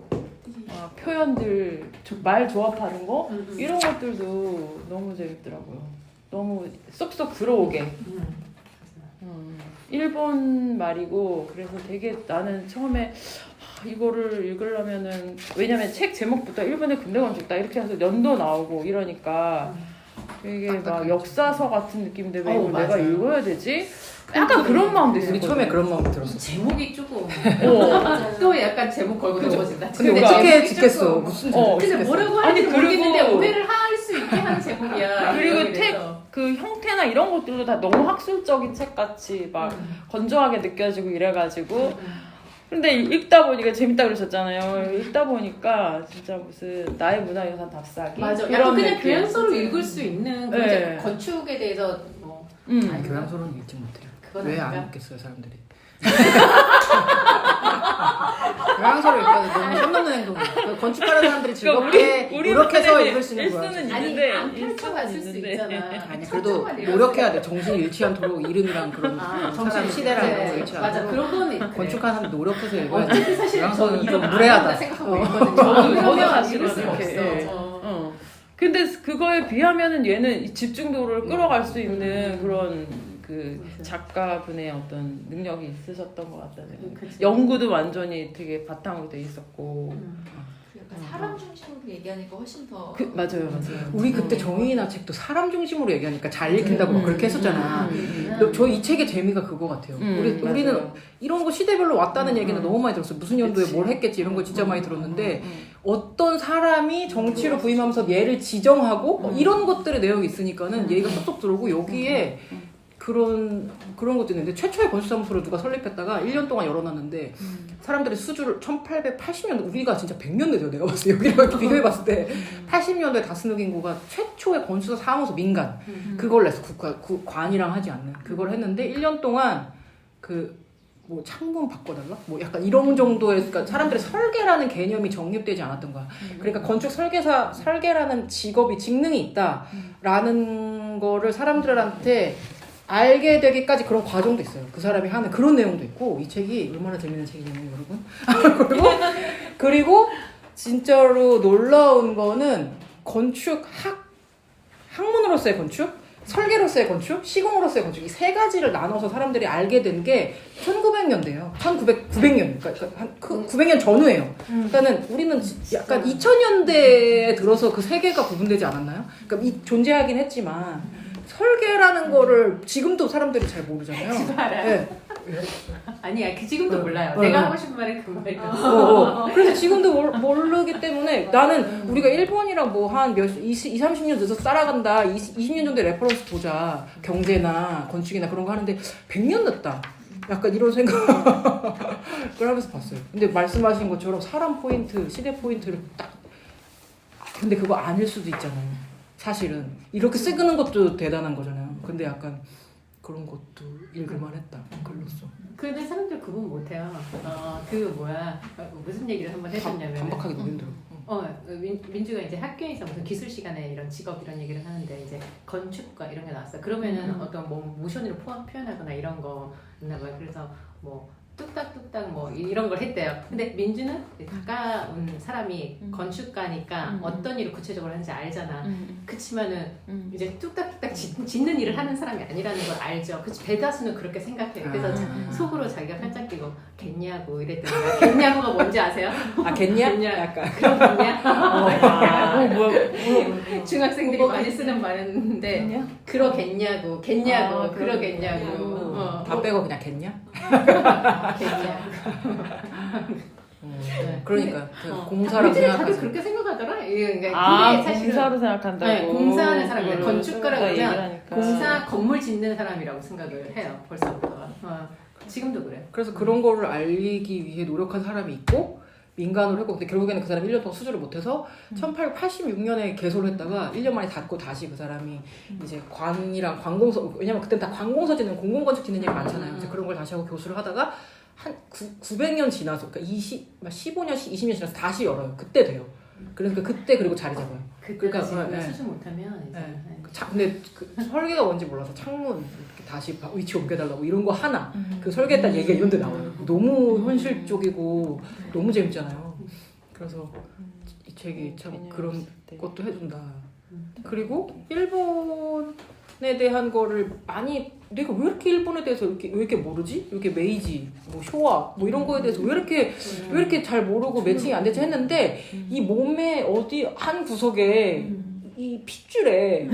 Speaker 4: 표현들 말 조합하는 거 이런 것들도 너무 재밌더라고요. 너무 쏙쏙 들어오게 일본 말이고 그래서 되게 나는 처음에 이거를 읽으려면은 왜냐면 책 제목부터 일본의 근대 건축다 이렇게 해서 연도 나오고 이러니까 이게 막 역사서 같은 느낌인데 왜 이걸 내가 읽어야 되지? 약간 그런 마음도 있었거든.
Speaker 1: 우리 처음에 그런 마음 들었어.
Speaker 2: 제목이 조금 또 약간 제목 걸고 넘어진다.
Speaker 1: 근데 어떻게 짓겠어? 무슨
Speaker 2: 근데 뭐라고 하는지 모르겠는데 오해를 할 수 있게 하는 제목이야.
Speaker 4: 그리고 그 형태나 이런 것들도 다 너무 학술적인 책 같이 막 건조하게 느껴지고 이래가지고 근데 읽다 보니까 재밌다 그러셨잖아요. 읽다 보니까 진짜 무슨 나의 문화유산 답사기
Speaker 2: 맞아.
Speaker 4: 이런
Speaker 2: 약간 그냥
Speaker 4: 느낌.
Speaker 2: 교양서로 읽을 수 있는
Speaker 4: 네.
Speaker 2: 건축에 대해서 뭐
Speaker 1: 아니 교양서로는 읽지 못해요.
Speaker 2: 그건
Speaker 1: 왜 안
Speaker 2: 아닌가?
Speaker 1: 읽겠어요 사람들이? 교양서를 읽다가 너무 선 넘는 행동이에요. 건축하는 사람들이 즐겁게 노력해서 읽을 수 있는 거야.
Speaker 4: 있는데,
Speaker 2: 안 펼쳐봤을 수
Speaker 4: 있는데.
Speaker 2: 있잖아.
Speaker 1: 아니 그래도 노력해야 돼. 정신이 잃지 않도록 이름이랑 그런 사람 시대랑 이런 거 잃지
Speaker 2: 맞아
Speaker 1: 않도록
Speaker 2: 그런 거는 있고
Speaker 1: 건축하는 사람 노력해서 읽어야 돼.
Speaker 2: 어차피 사실
Speaker 1: 교양서는
Speaker 2: 저는
Speaker 1: 좀 무례하다.
Speaker 2: 생각하고 있거든요.
Speaker 4: 저도
Speaker 2: 사실은
Speaker 4: 사실은
Speaker 2: 읽을 수
Speaker 4: 이렇게,
Speaker 2: 없어.
Speaker 4: 근데 그거에 비하면은 얘는 집중도를 끌어갈 수 있는 그런 그 작가분의 어떤 능력이 있으셨던 것 같다는 연구도 완전히 되게 바탕으로 돼 있었고
Speaker 3: 약간 사람 중심으로 얘기하니까 훨씬 더
Speaker 4: 맞아요.
Speaker 1: 우리 그때 정의나 책도 사람 중심으로 얘기하니까 잘 읽힌다고 막 그렇게 했었잖아. 저 이 책의 재미가 그거 같아요. 우리는 이런 거 시대별로 왔다는 얘기는 너무 많이 들었어요. 무슨 연도에 뭘 했겠지 이런 거 진짜 많이 들었는데 어떤 사람이 정치로 부임하면서 얘를 지정하고 이런 것들의 내용이 있으니까는 얘기가 쏙쏙 들어오고 여기에 그런 것도 있는데 최초의 건축사무소를 누가 설립했다가 1년 동안 열어놨는데 사람들이 수주를 1880년대 우리가 진짜 100년 돼요. 내가 봤을 때 여기랑 이렇게 비교해봤을 때 80년대 다스누 긴고가 최초의 건축사 사무소 민간 그걸 냈어. 관이랑 하지 않는 그걸 했는데 1년 동안 뭐 창문 바꿔달라? 뭐 약간 이런 정도의 그러니까 사람들의 설계라는 개념이 정립되지 않았던 거야. 그러니까 건축 설계라는 직능이 있다라는 거를 사람들한테 알게 되기까지 그런 과정도 있어요. 그 사람이 하는 그런 내용도 있고 이 책이 얼마나 재밌는 책이냐면 여러분. 그리고 진짜로 놀라운 거는 학문으로서의 건축, 설계로서의 건축, 시공으로서의 건축 이 세 가지를 나눠서 사람들이 알게 된 게 1900년대예요. 900년. 그러니까 900년 전후예요. 그러니까는 우리는 약간 2000년대에 들어서 그 세 개가 구분되지 않았나요? 그러니까 존재하긴 했지만 설계라는 거를 지금도 사람들이 잘 모르잖아요.
Speaker 2: 지금 알아요.
Speaker 1: 네.
Speaker 2: 아니야, 지금도 몰라요. 내가 하고 싶은 말은 그 말이야.
Speaker 1: 그래서 지금도 모르기 때문에 나는 우리가 일본이랑 뭐 한 30년 늦어서 따라간다. 20년 정도의 레퍼런스 보자. 경제나 건축이나 그런 거 하는데 100년 늦다. 약간 이런 생각을 하면서 봤어요. 근데 말씀하신 것처럼 사람 포인트, 시대 포인트를 딱 근데 그거 아닐 수도 있잖아요. 사실은 이렇게 쓰는 것도 대단한 거잖아요. 근데 약간 그런 것도 읽을만 했다. 글로써.
Speaker 2: 근데 사람들 구분 못해요. 그 무슨 얘기를 한번 해줬냐면
Speaker 1: 반박하기 너무 힘들어.
Speaker 2: 민주가 이제 학교에서 무슨 기술 시간에 이런 직업 이런 얘기를 하는데 이제 건축가 이런 게 나왔어. 그러면은 어떤 뭐 모션으로 표현하거나 이런 거 있나 봐요. 그래서 뭐 뚝딱뚝딱 뭐 이런 걸 했대요. 근데 민주는 가까운 사람이 건축가니까 어떤 일을 구체적으로 하는지 알잖아. 그치만은 이제 뚝딱뚝딱 짓는 일을 하는 사람이 아니라는 걸 알죠. 그치, 대다수는 그렇게 생각해요. 그래서 속으로 자기가 팔짱 끼고 겠냐고 이랬더니 겠냐고가 뭔지 아세요?
Speaker 1: 아 겠냐?
Speaker 2: 겠냐?
Speaker 1: 약간.
Speaker 2: 그런 겠냐?
Speaker 4: 뭐야?
Speaker 2: 중학생들이 많이 쓰는 말인데 그러겠냐고 그러겠냐고
Speaker 1: 다 빼고 그냥 겠냐? 그러니까 공사라고
Speaker 2: 다들
Speaker 1: 생각하지.
Speaker 2: 그렇게 생각하더라. 그러니까 그게 사실은
Speaker 4: 공사로 생각한다고.
Speaker 2: 네, 공사하는 사람이 건축가라고
Speaker 4: 얘기를
Speaker 2: 하면
Speaker 4: 하니까.
Speaker 2: 공사 건물 짓는 사람이라고 생각을 해요. 벌써부터. 지금도 그래.
Speaker 1: 그래서 그런 거를 알리기 위해 노력한 사람이 있고 민간으로 했고 근데 결국에는 그 사람이 1년 동안 수주를 못해서 1886년에 개소를 했다가 1년 만에 닫고 다시 그 사람이 이제 관이랑 관공서 왜냐면 그땐 다 관공서 짓는 공공건축 짓는 얘기 많잖아요. 그래서 그런 걸 다시 하고 교수를 하다가 한 900년 지나서 그러니까 15년 20년 지나서 다시 열어요. 그때 돼요. 그래서 그때 그리고 자리 잡아요.
Speaker 2: 그러니까
Speaker 1: 네.
Speaker 2: 수주 못하면 이제
Speaker 1: 근데 그 설계가 뭔지 몰라서 창문 이렇게 다시 위치 옮겨달라고 이런 거 하나 그 설계했다는 얘기가 이런 데 나와요. 너무 현실적이고 너무 재밌잖아요. 그래서 이 책이 참 그런 것도 해준다. 그리고 일본에 대한 거를 많이 내가 왜 이렇게 일본에 대해서 왜 이렇게 모르지? 이렇게 메이지, 뭐 쇼와 뭐 이런 거에 대해서 왜 이렇게 잘 모르고 매칭이 안 되지 했는데 이 몸의 어디 한 구석에 이 핏줄에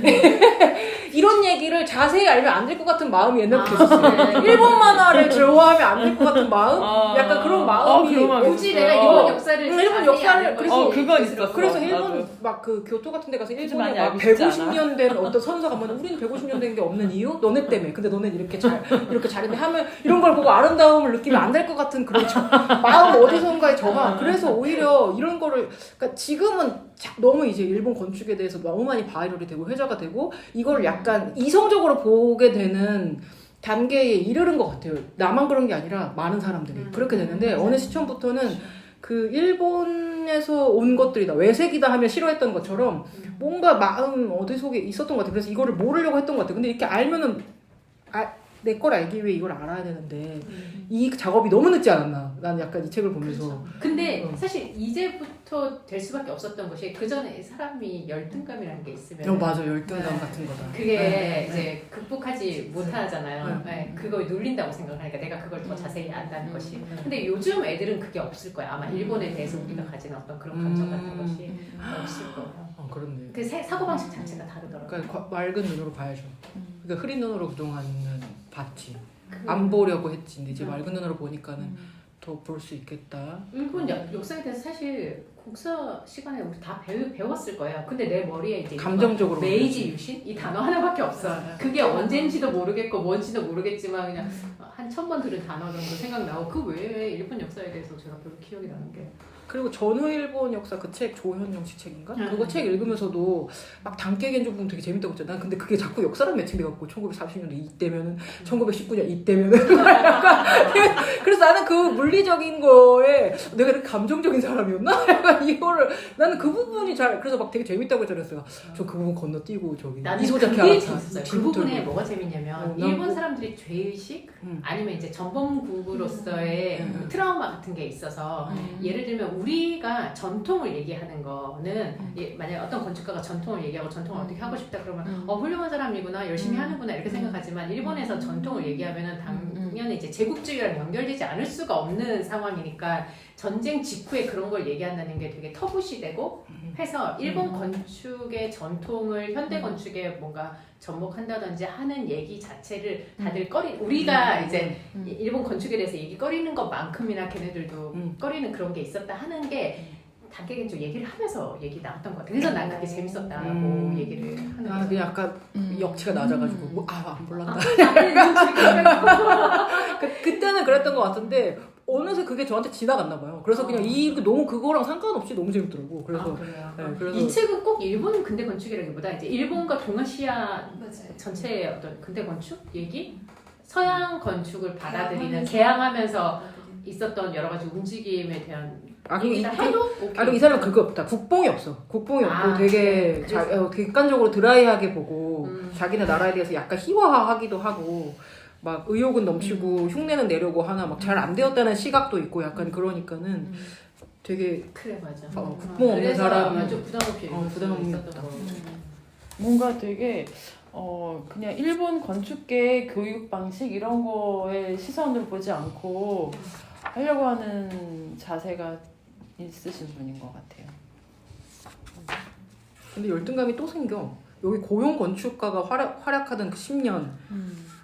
Speaker 1: 이런 얘기를 자세히 알면 안 될 것 같은 마음이 옛날부터 있었어요. 일본 만화를 좋아하면 안 될 것 같은 마음? 약간 그런 마음이
Speaker 2: 굳이 내가 일본 역사를
Speaker 1: 일본 역사를 그래서
Speaker 4: 그건 있었어.
Speaker 1: 그래서 일본
Speaker 4: 나도.
Speaker 1: 막 그 교토 같은 데 가서 일본에
Speaker 4: 많이
Speaker 1: 막
Speaker 4: 알고 싶지
Speaker 1: 150년 된 어떤 선사가 면 우리는 150년 된 게 없는 이유? 너네 때문에. 근데 너네 이렇게 잘했네 하면 이런 걸 보고 아름다움을 느끼면 안 될 것 같은 그런 마음 어디선가에 저가. 그래서 오히려 이런 거를 그러니까 지금은 너무 이제 일본 건축에 대해서 너무 많이 바이럴이 되고 회자가 되고 이걸 약간 이성적으로 보게 되는 단계에 이르는 것 같아요. 나만 그런 게 아니라 많은 사람들이 그렇게 되는데 어느 시점부터는 그 일본에서 온 것들이다 외색이다 하면 싫어했던 것처럼 뭔가 마음 어디 속에 있었던 것 같아요. 그래서 이거를 모르려고 했던 것 같아요. 근데 이렇게 알면은 내 걸 알기 위해 이걸 알아야 되는데 이 작업이 너무 늦지 않았나. 난 약간 이 책을 보면서
Speaker 2: 그렇죠. 근데 사실 이제부터 될 수밖에 없었던 것이 그 전에 사람이 열등감이라는 게 있으면
Speaker 1: 맞아 열등감 같은 거다.
Speaker 2: 그게 이제 극복하지 못하잖아요. 그거 눌린다고 생각하니까 내가 그걸 더 자세히 안다는 것이. 근데 요즘 애들은 그게 없을 거야. 아마 일본에 대해서 우리가 가지는 어떤 그런 감정 같은 것이 없을 거예요.
Speaker 1: 그렇네.
Speaker 2: 그 사고방식 자체가 다르더라고요.
Speaker 1: 그러니까 맑은 눈으로 봐야죠. 그러니까 흐린 눈으로 그동안은 봤지. 안 보려고 했지. 근데 이제 맑은 눈으로 보니까는 더 볼 수 있겠다.
Speaker 2: 일본 역사에 대해서 사실 국사 시간에 우리 다 배웠을 거예요. 근데 내 머리에 이제
Speaker 1: 감정적으로
Speaker 2: 메이지 유신 이 단어 하나밖에 없어. 그게 언젠지도 모르겠고 뭔지도 모르겠지만 그냥 한 1000번 들은 단어 정도 생각나고 그 외에 일본 역사에 대해서 제가 별로 기억이 나는 게.
Speaker 1: 그리고 전후 일본 역사 그 책 조현영 씨 책인가? 그거 책 읽으면서도 막 단깨겐조 보면 되게 재밌다고 했잖아. 난 근데 그게 자꾸 역사랑 매칭돼갖고 1940년대 이때면은 1919년 이때면은 그래서 나는 그 물리적인 거에 내가 이렇게 감정적인 사람이었나? 약간 이거를 나는 그 부분이 그래서 막 되게 재밌다고 했잖아요. 저 그 부분 건너뛰고 저기
Speaker 2: 나는
Speaker 1: 이소작해
Speaker 2: 그게 재밌었어요. 그 부분에
Speaker 1: 들고.
Speaker 2: 뭐가 재밌냐면 일본 사람들이 죄의식 아니면 이제 전범국으로서의 트라우마 같은 게 있어서 예를 들면 우리가 전통을 얘기하는 거는 만약에 어떤 건축가가 전통을 얘기하고 전통을 어떻게 하고 싶다 그러면 훌륭한 사람이구나 열심히 하는구나 이렇게 생각하지만 일본에서 전통을 얘기하면은 당연히 이제 제국주의랑 연결되지 않을 수가 없는 상황이니까 전쟁 직후에 그런 걸 얘기한다는 게 되게 터부시되고 해서 일본 건축의 전통을 현대 건축에 뭔가 접목한다든지 하는 얘기 자체를 다들 우리가 이제 일본 건축에 대해서 얘기 꺼리는 것만큼이나 걔네들도 꺼리는 그런 게 있었다 하는 게 단계적으로 얘기를 하면서 얘기 나왔던 것 같아요. 그래서 난 그게 재밌었다고 얘기를 하는
Speaker 1: 아, 그냥 약간 역치가 낮아가지고 안 몰랐다. 그때는 그랬던 것 같은데 어느새 그게 저한테 지나갔나 봐요. 그래서 그냥 너무 그거랑 상관없이 너무 재밌더라고. 그래서
Speaker 2: 그래요.
Speaker 1: 네, 그래서
Speaker 2: 이 책은 꼭 일본 근대 건축이라기보다 이제 일본과 동아시아
Speaker 3: 맞아요.
Speaker 2: 전체의 어떤 근대 건축 얘기, 서양 건축을 받아들이는 개항하면서 있었던 여러 가지 움직임에 대한 얘기다 해도 오케이.
Speaker 1: 그리고 이 사람은 그거 없다. 국뽕이 없어. 국뽕이 없고 되게
Speaker 2: 그래서.
Speaker 1: 객관적으로 드라이하게 보고 자기네 나라에 대해서 약간 희화화하기도 하고 막 의욕은 넘치고 흉내는 내려고 하나 막 잘 안 되었다는 시각도 있고 약간 그러니까는 되게
Speaker 2: 그래 맞아.
Speaker 1: 국뽕 없는
Speaker 2: 그래서
Speaker 1: 사람이
Speaker 2: 좀 부담 없이
Speaker 1: 부담 없이
Speaker 2: 있었던
Speaker 1: 있다.
Speaker 2: 거.
Speaker 4: 뭔가 되게 그냥 일본 건축계 교육 방식 이런 거에 시선을 보지 않고 하려고 하는 자세가 있으신 분인 것 같아요.
Speaker 1: 근데 열등감이 또 생겨. 여기 고용 건축가가 활약하던 그 10년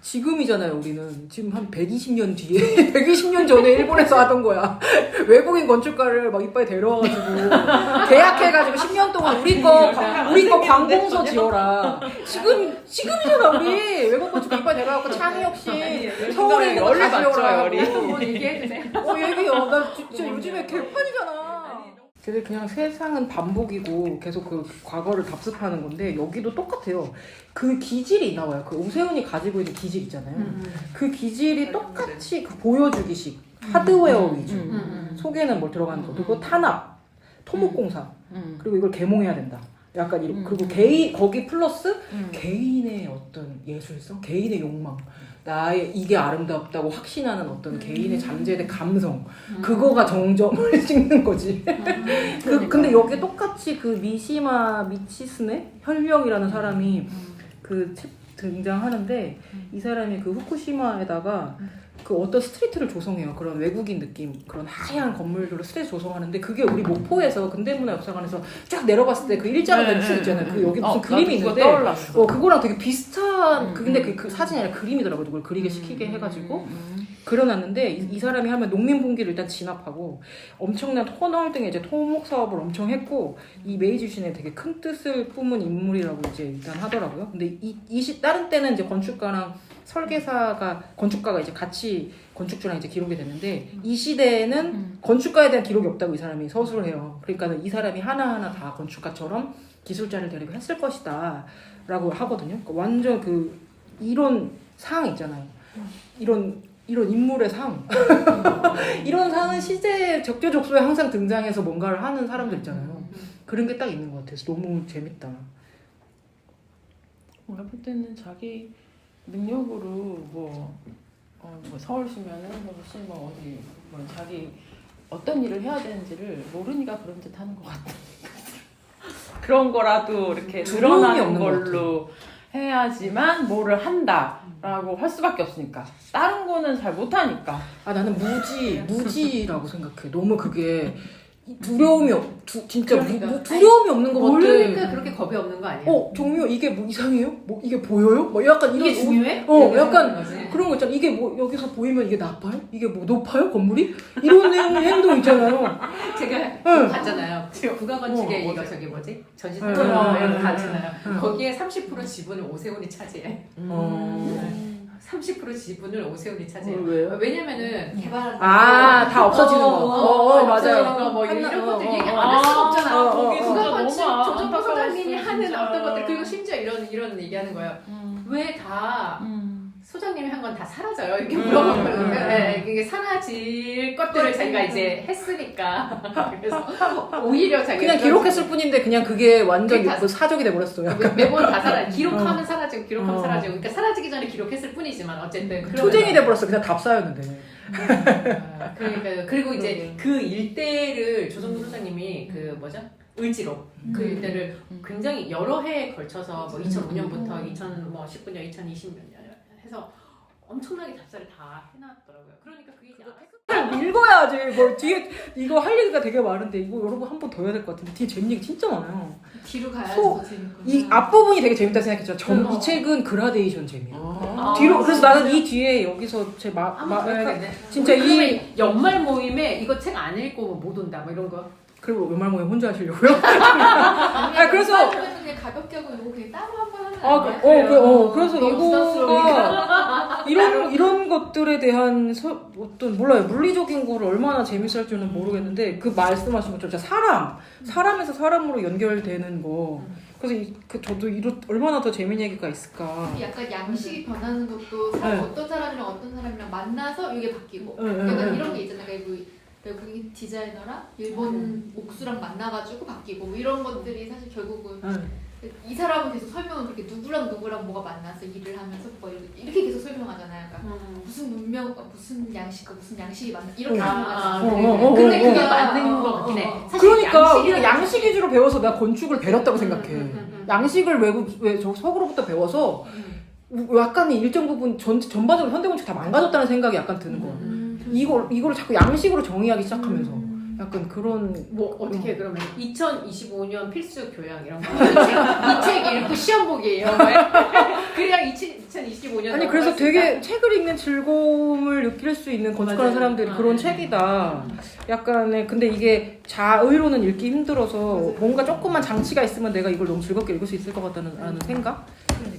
Speaker 1: 지금이잖아요. 우리는 지금 한 120년 뒤에 120년 전에 일본에서 하던 거야. 외국인 건축가를 막 이빨에 데려와가지고 계약해가지고 10년 동안 우리 거 관공서 지어라. 지금이잖아 우리 외국 건축가 이빨 데려와갖고 창의역 씨 서울에 있는 거 다 지어라.
Speaker 2: 뭐 얘기해주세요.
Speaker 1: 얘기요. 나 진짜 요즘에 개판이잖아. 근데 그냥 세상은 반복이고 계속 그 과거를 답습하는 건데 여기도 똑같아요. 그 기질이 나와요. 그 오세훈이 가지고 있는 기질 있잖아요. 그 기질이 똑같이 그 보여주기식 하드웨어 위주. 속에는 뭘 들어가는 거. 그리고 탄압, 토목공사. 그리고 이걸 계몽해야 된다. 약간 이런 그리고 거기 플러스 개인의 어떤 예술성, 개인의 욕망. 나의 이게 아름답다고 확신하는 어떤 개인의 잠재된 감성 그거가 정점을 찍는 거지. 근데 여기 똑같이 그 미치스네 혈령이라는 사람이 그 책 등장하는데 이 사람이 그 후쿠시마에다가 그 어떤 스트리트를 조성해요. 그런 외국인 느낌, 그런 하얀 건물들로 스트리트 조성하는데 그게 우리 목포에서 근대문화역사관에서 쫙 내려봤을 때 그 일자로 된 층 있잖아요. 그 여기 무슨 그림이 있는데 그거랑 되게 비슷한 근데 그 사진이 아니라 그림이더라고요. 그걸 그리게 시키게 해가지고 그려놨는데 이 사람이 하면 농민분기를 일단 진압하고 엄청난 터널 등의 이제 토목 사업을 엄청 했고 이 메이지 신에 되게 큰 뜻을 뿜은 인물이라고 이제 일단 하더라고요. 근데 다른 때는 이제 건축가랑 건축가가 이제 같이 건축주랑 이제 기록이 됐는데 이 시대에는 건축가에 대한 기록이 없다고 이 사람이 서술을 해요. 그러니까 이 사람이 하나하나 다 건축가처럼 기술자를 데리고 했을 것이다 라고 하거든요. 그러니까 완전 그 이론 상 있잖아요. 이런 인물의 상 이런 상은 시대에 적재적소에 항상 등장해서 뭔가를 하는 사람들 있잖아요. 그런 게 딱 있는 것 같아서 너무 재밌다.
Speaker 4: 볼 때는 자기 능력으로 뭐 서울시면은 서울시 어디 자기 어떤 일을 해야 되는지를 모르니까 그런 듯 하는 것 같아. 그런 거라도 이렇게 드러나는 걸로 해야지만 뭐를 한다라고 할 수밖에 없으니까. 다른 거는 잘 못하니까.
Speaker 1: 나는 무지라고 생각해. 너무 그게 진짜 두려움이 없는 것 같아.
Speaker 2: 모르니까 그렇게 겁이 없는 거 아니에요?
Speaker 1: 정미호 이게 뭐 이상해요? 뭐 이게 보여요? 뭐 약간
Speaker 2: 이게 중요해?
Speaker 1: 약간 그런 거 있잖아. 이게 뭐 여기서 보이면 이게 나빠요? 이게 뭐 높아요? 건물이? 이런 내용의 행동 있잖아요.
Speaker 2: 제가 봤잖아요. 국가건축의 이거 저기 뭐지? 전시상을 봤잖아요. 거기에 30% 지분을 오세훈이 차지해. 30% 지분을 오세훈이 차지해.
Speaker 1: 왜요?
Speaker 2: 왜냐면은
Speaker 3: 개발한
Speaker 1: 다 없어지는 거.
Speaker 2: 맞아요. 뭐 이런 것들 얘기 안 할 수가 없잖아. 국가건축 조정부 소장님이 하는 어떤 것들 그리고 심지어 이런 얘기하는 거예요. 왜 다 소장님이 한 건 다 사라져요? 이렇게 물어보거든요. 네, 이게 사라질 것들을 자기가 이제 했으니까. 그래서 오히려 자기가
Speaker 1: 그냥 기록했을 뿐인데 그냥 그게 완전 사적이 돼버렸어요.
Speaker 2: 매번 다 기록하면 사라지고 기록하면 사라지고 그러니까 사라지기 전에 기록했을 뿐이지만 어쨌든
Speaker 1: 투쟁이 돼버렸어. 그냥 답사였는데.
Speaker 2: 그러니까 그리고 이제 그 일대를 조정부 소장님이 그 뭐죠? 을지로 그 일대를 굉장히 여러 해에 걸쳐서 뭐 2005년부터 2019년, 2020년 해서 엄청나게 답사를 다 해놨더라고요. 그러니까 그게 이제
Speaker 1: 읽어야지. 뭐 뒤에 이거 할 얘기가 되게 많은데 이거 여러분 한 번 더 해야 될 것 같은데 뒤에 재밌는 게 진짜 많아요.
Speaker 3: 뒤로 가야지 더 재밌구나.
Speaker 1: 이 앞부분이 되게 재밌다 생각했죠. 이 책은 그라데이션 재미야. 뒤로 그래서 나는 이 뒤에 여기서
Speaker 2: 한번 더 해야겠네.
Speaker 1: 진짜
Speaker 2: 이 연말 모임에 이거 책 안 읽고 못 온다 뭐 이런 거.
Speaker 1: 그리고 연말 모임 혼자 하시려고요?
Speaker 3: 아니
Speaker 1: 그래서-
Speaker 3: 그냥 가볍게 하고 이거 그냥 따로 한번 하면 안 돼요?
Speaker 1: 그래서
Speaker 3: 너무
Speaker 1: 이거가 이런 것들에 대한 어떤 몰라요 물리적인 거를 얼마나 재밌을지는 모르겠는데 그 말씀하신 것처럼 진짜 사람에서 사람으로 연결되는 거. 그래서 저도 얼마나 더 재밌는 얘기가 있을까.
Speaker 3: 약간 양식이 변하는 것도
Speaker 1: 네.
Speaker 3: 어떤 사람이랑 만나서 이게 바뀌고
Speaker 1: 네,
Speaker 3: 약간
Speaker 1: 네.
Speaker 3: 이런 게 있잖아요. 그러니까 외국인 디자이너랑 일본 옥수랑 만나가지고 바뀌고 뭐 이런 것들이 사실 결국은 이 사람은 계속 설명을 그렇게 누구랑 뭐가 만나서 일을 하면서 뭐 이렇게 계속 설명하잖아요. 그러니까 무슨 문명, 무슨 양식과 무슨 양식이 만나 이렇게 설명하잖아요.
Speaker 2: 근데 그게 맞는 것 같긴 해. 사실
Speaker 1: 그러니까
Speaker 2: 양식이라는
Speaker 1: 우리가 양식 위주로 배워서 내가 건축을 배웠다고 생각해. 양식을 서구로부터 배워서 약간의 일정 부분 전반적으로 현대건축 다 망가졌다는 생각이 약간 드는 거야. 이거를 자꾸 양식으로 정의하기 시작하면서 약간 그런
Speaker 2: 뭐 어떻게 그러면 2025년 필수 교양 이런 거 이 책 읽고 시험 보기예요. 그냥 2025년
Speaker 1: 아니 그래서 되게 책을 읽는 즐거움을 느낄 수 있는 건축하는
Speaker 2: 맞아요.
Speaker 1: 사람들이 그런 책이다. 약간의 근데 이게 자의로는 읽기 힘들어서 뭔가 조금만 장치가 있으면 내가 이걸 너무 즐겁게 읽을 수 있을 것 같다는 생각?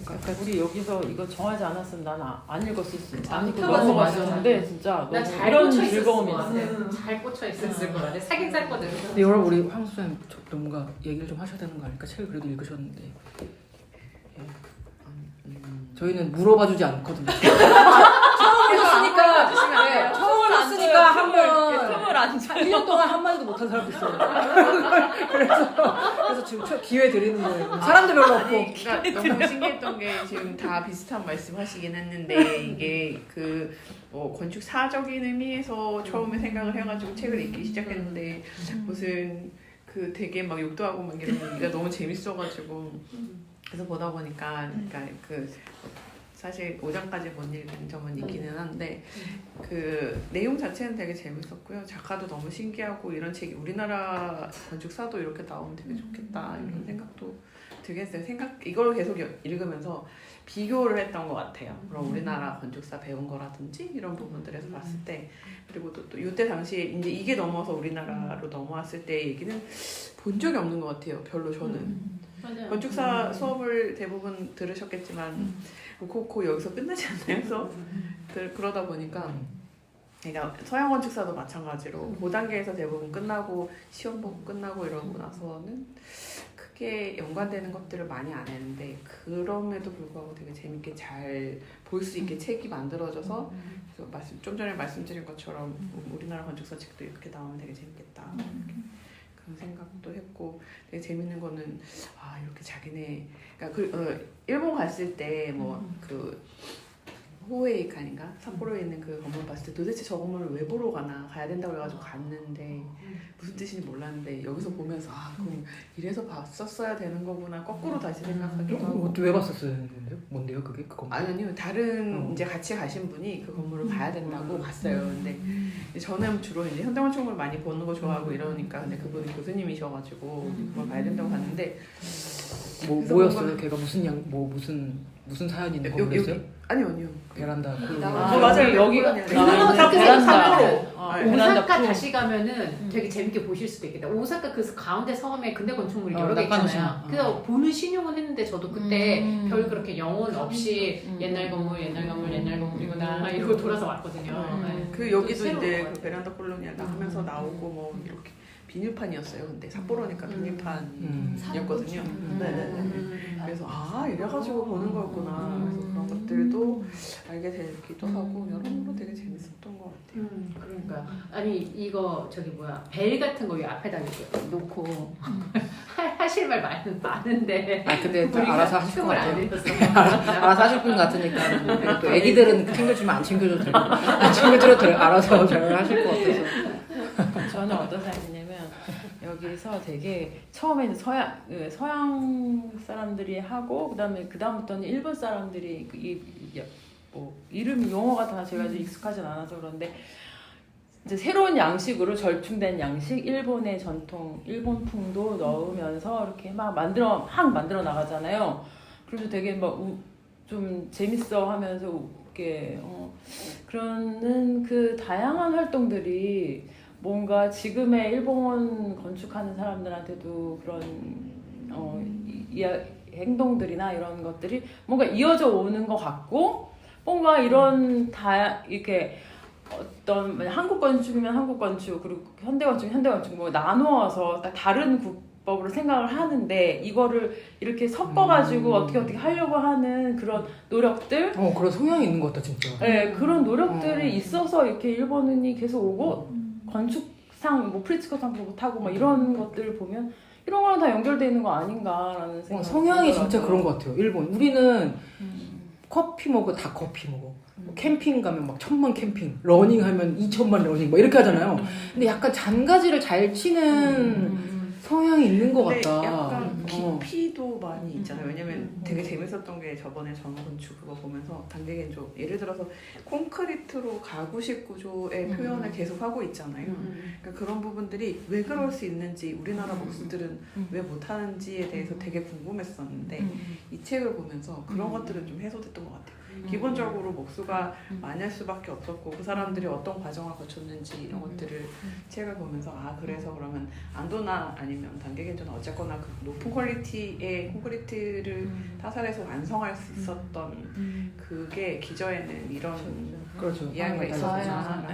Speaker 4: 그러니까 우리 여기서 이거 정하지 않았으면 나는 안 읽었을 수 있어. 안 읽고
Speaker 2: 맞아,
Speaker 4: 넘어갔을
Speaker 2: 맞아.
Speaker 4: 텐데 진짜 너무
Speaker 2: 난잘
Speaker 4: 이런
Speaker 2: 꽂혀
Speaker 4: 즐거움이
Speaker 2: 있었을 것
Speaker 4: 있어.
Speaker 2: 같아. 잘 꽂혀 있었을 것 같아. 사긴 샀거든.
Speaker 1: 근데 여러분 우리 황 소장님 뭔가 얘기를 좀 하셔야 되는 거 아닐까? 책을 그래도 읽으셨는데 저희는 물어봐주지 않거든요. 처음이었으니까 처음이었으니까 한번
Speaker 4: 틈을 안 줘.
Speaker 1: 1년 동안 한마디도 못한 사람도 있어요. 그래서 지금 기회 드리는 거예요. 사람도 별로 없고.
Speaker 5: 그러니까 너무 신기했던 게 지금 다 비슷한 말씀하시긴 했는데 이게 건축사적인 의미에서 처음에 생각을 해가지고 책을 읽기 시작했는데 무슨 되게 막 욕도 하고 막 이런 얘기가 너무 재밌어가지고 그래서 보다 보니까 그러니까 사실 5장까지 못 읽은 점은 있기는 한데 내용 자체는 되게 재밌었고요. 작가도 너무 신기하고 이런 책이 우리나라 건축사도 이렇게 나오면 되게 좋겠다 이런 생각도 들게 했어요. 이걸 계속 읽으면서 비교를 했던 것 같아요. 그럼 우리나라 건축사 배운 거라든지 이런 부분들에서 봤을 때 그리고 또 이때 당시에 이제 이게 넘어서 우리나라로 넘어왔을 때 얘기는 본 적이 없는 것 같아요. 별로 저는.
Speaker 2: 맞아요.
Speaker 5: 건축사 수업을 대부분 들으셨겠지만 그 여기서 끝나지 않나요? 수업? 그러다 보니까 그러니까 서양 건축사도 마찬가지로 그 단계에서 대부분 끝나고 시험 보고 끝나고 이러고 나서는 크게 연관되는 것들을 많이 안 했는데 그럼에도 불구하고 되게 재밌게 잘 볼 수 있게 책이 만들어져서 좀 전에 말씀드린 것처럼 우리나라 건축사 책도 이렇게 나오면 되게 재밌겠다 그런 생각도 했고 되게 재밌는 거는 이렇게 자기네 그러니까 일본 갔을 때 호에이칸인가 삿포로에 있는 그 건물 봤을 때 도대체 저 건물을 왜 보러 가야 된다고 해가지고 갔는데 무슨 뜻인지 몰랐는데 여기서 보면서 그럼 이래서 봤었어야 되는 거구나 거꾸로 다시 생각하기도 하고
Speaker 1: 왜 봤었어요? 뭔데요 그게?
Speaker 5: 아니요 다른 이제 같이 가신 분이 그 건물을 봐야 된다고 갔어요. 근데 저는 주로 이제 현대건축물 많이 보는 거 좋아하고 이러니까 근데 그분이 교수님이셔가지고 그걸 봐야 된다고 갔는데
Speaker 1: 뭐였어요? 걔가 무슨 사연이 있는 거였어요?
Speaker 5: 아니요.
Speaker 1: 베란다 콜로니.
Speaker 5: 맞아요.
Speaker 4: 여기가
Speaker 2: 베란다.
Speaker 4: 베란다
Speaker 2: 오사카
Speaker 4: 프로.
Speaker 2: 다시 가면은 되게 재밌게 보실 수도 있겠다. 오사카 그 가운데 섬에 근대 건축물이 여러 개
Speaker 1: 낙하노시마.
Speaker 2: 있잖아요. 그래서 보는 신용은 했는데 저도 그때 별 그렇게 영혼 없이 옛날 건물이구나 이러고 돌아서 왔거든요. 네.
Speaker 5: 그 여기도
Speaker 2: 새로운
Speaker 5: 이제
Speaker 2: 것 같아요.
Speaker 5: 베란다 콜로니아 하면서 나오고 뭐 이렇게 비닐판이었어요. 근데 삿포로니까 비닐판이었거든요. 네네네. 그래서 이래가지고 보는 거였구나. 그래서 그런 것들도 알게 되기도 하고 여러모로 되게 재밌었던 것 같아요.
Speaker 2: 그러니까 아니 이거 벨 같은 거 위 앞에다 이렇게 놓고 하실 말 많은데
Speaker 1: 근데 또
Speaker 2: 우리가
Speaker 1: 알아서 하실 것
Speaker 2: 틈을 안
Speaker 1: 같아요.
Speaker 2: 내줬어.
Speaker 1: 알아서 하실 분 같으니까. 그리고 또 애기들은 챙겨주면 안 챙겨줘도 되고 안 챙겨줘도 되고 알아서 잘 하실 것 같아서.
Speaker 4: 저는 어떤 사연이냐면 여기서 되게 처음에는 서양 사람들이 하고 그다음부터는 일본 사람들이 이름 용어가 다 제가 아직 익숙하진 않아서 그런데 이제 새로운 양식으로 절충된 양식 일본의 전통 일본풍도 넣으면서 이렇게 막 만들어 나가잖아요. 그래서 되게 좀 재밌어 하면서 이렇게 그러는 그 다양한 활동들이 뭔가 지금의 일본 건축하는 사람들한테도 그런 행동들이나 이런 것들이 뭔가 이어져 오는 것 같고 뭔가 이런 이렇게 어떤 한국 건축이면 한국 건축 그리고 현대 건축이면 현대 건축 뭐 나누어서 딱 다른 국법으로 생각을 하는데 이거를 이렇게 섞어가지고 어떻게 하려고 하는 그런 노력들
Speaker 1: 그런 성향이 있는 것 같다 진짜.
Speaker 4: 네, 그런 노력들이 있어서 이렇게 일본인이 계속 오고 건축상 뭐 프리츠커상도 못하고 막 이런 것들을 보면 이런 거랑 다 연결돼 있는 거 아닌가라는 생각이
Speaker 1: 성향이 진짜
Speaker 4: 들더라고요.
Speaker 1: 그런 것 같아요. 일본 우리는 커피 먹어 다 커피 먹어. 캠핑 가면 막 1000만 캠핑, 러닝 하면 2000만 러닝 막 이렇게 하잖아요. 근데 약간 잔가지를 잘 치는 성향이 있는 것
Speaker 5: 근데
Speaker 1: 같다.
Speaker 5: 약간 깊이도 많이 있잖아요. 왜냐면 되게 재밌었던 게 저번에 전원건축 그거 보면서 단계겐조 예를 들어서 콘크리트로 가구식 구조의 표현을 계속 하고 있잖아요. 그러니까 그런 부분들이 왜 그럴 수 있는지 우리나라 목수들은 왜 못하는지에 대해서 되게 궁금했었는데 이 책을 보면서 그런 것들은 좀 해소됐던 것 같아요. 기본적으로 목수가 많을 수밖에 없었고 그 사람들이 어떤 과정을 거쳤는지 이런 것들을 책을 보면서 그래서 그러면 안도나 아니면 단계겐조나 어쨌거나 그 높은 퀄리티의 콘크리트를 타살해서 완성할 수 있었던 그게 기저에는 이런
Speaker 1: 그렇죠.
Speaker 5: 이야기가 있었구나.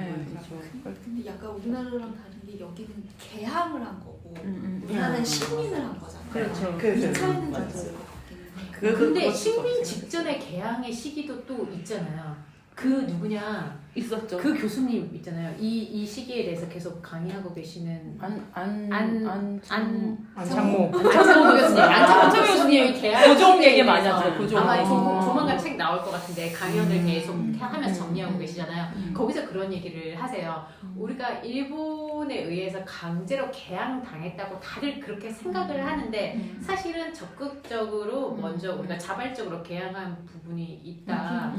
Speaker 3: 근데 약간 우리나라랑 다른 게 여기는 개항을 한 거고 우리나라는 식민을 한 거잖아요.
Speaker 2: 그렇죠.
Speaker 3: 그 차이는 좀 있을 것 같긴 해.
Speaker 2: 근데 식민 직전의 개항의 시기도 또 있잖아요. 그 누구냐
Speaker 4: 있었죠.
Speaker 2: 그 교수님 있잖아요. 이 시기에 대해서 계속 강의하고 계시는
Speaker 1: 안창모
Speaker 2: 교수님. 안창모 교수님이 개항
Speaker 4: 고종 얘기 많이 하죠. 고종.
Speaker 2: 아마 조만간 책 나올 것 같은데 강연을 계속 하면서 정리하고 계시잖아요. 거기서 그런 얘기를 하세요. 우리가 일본에 의해서 강제로 개항 당했다고 다들 그렇게 생각을 하는데 사실은 적극적으로 먼저 우리가 자발적으로 개항한 부분이 있다.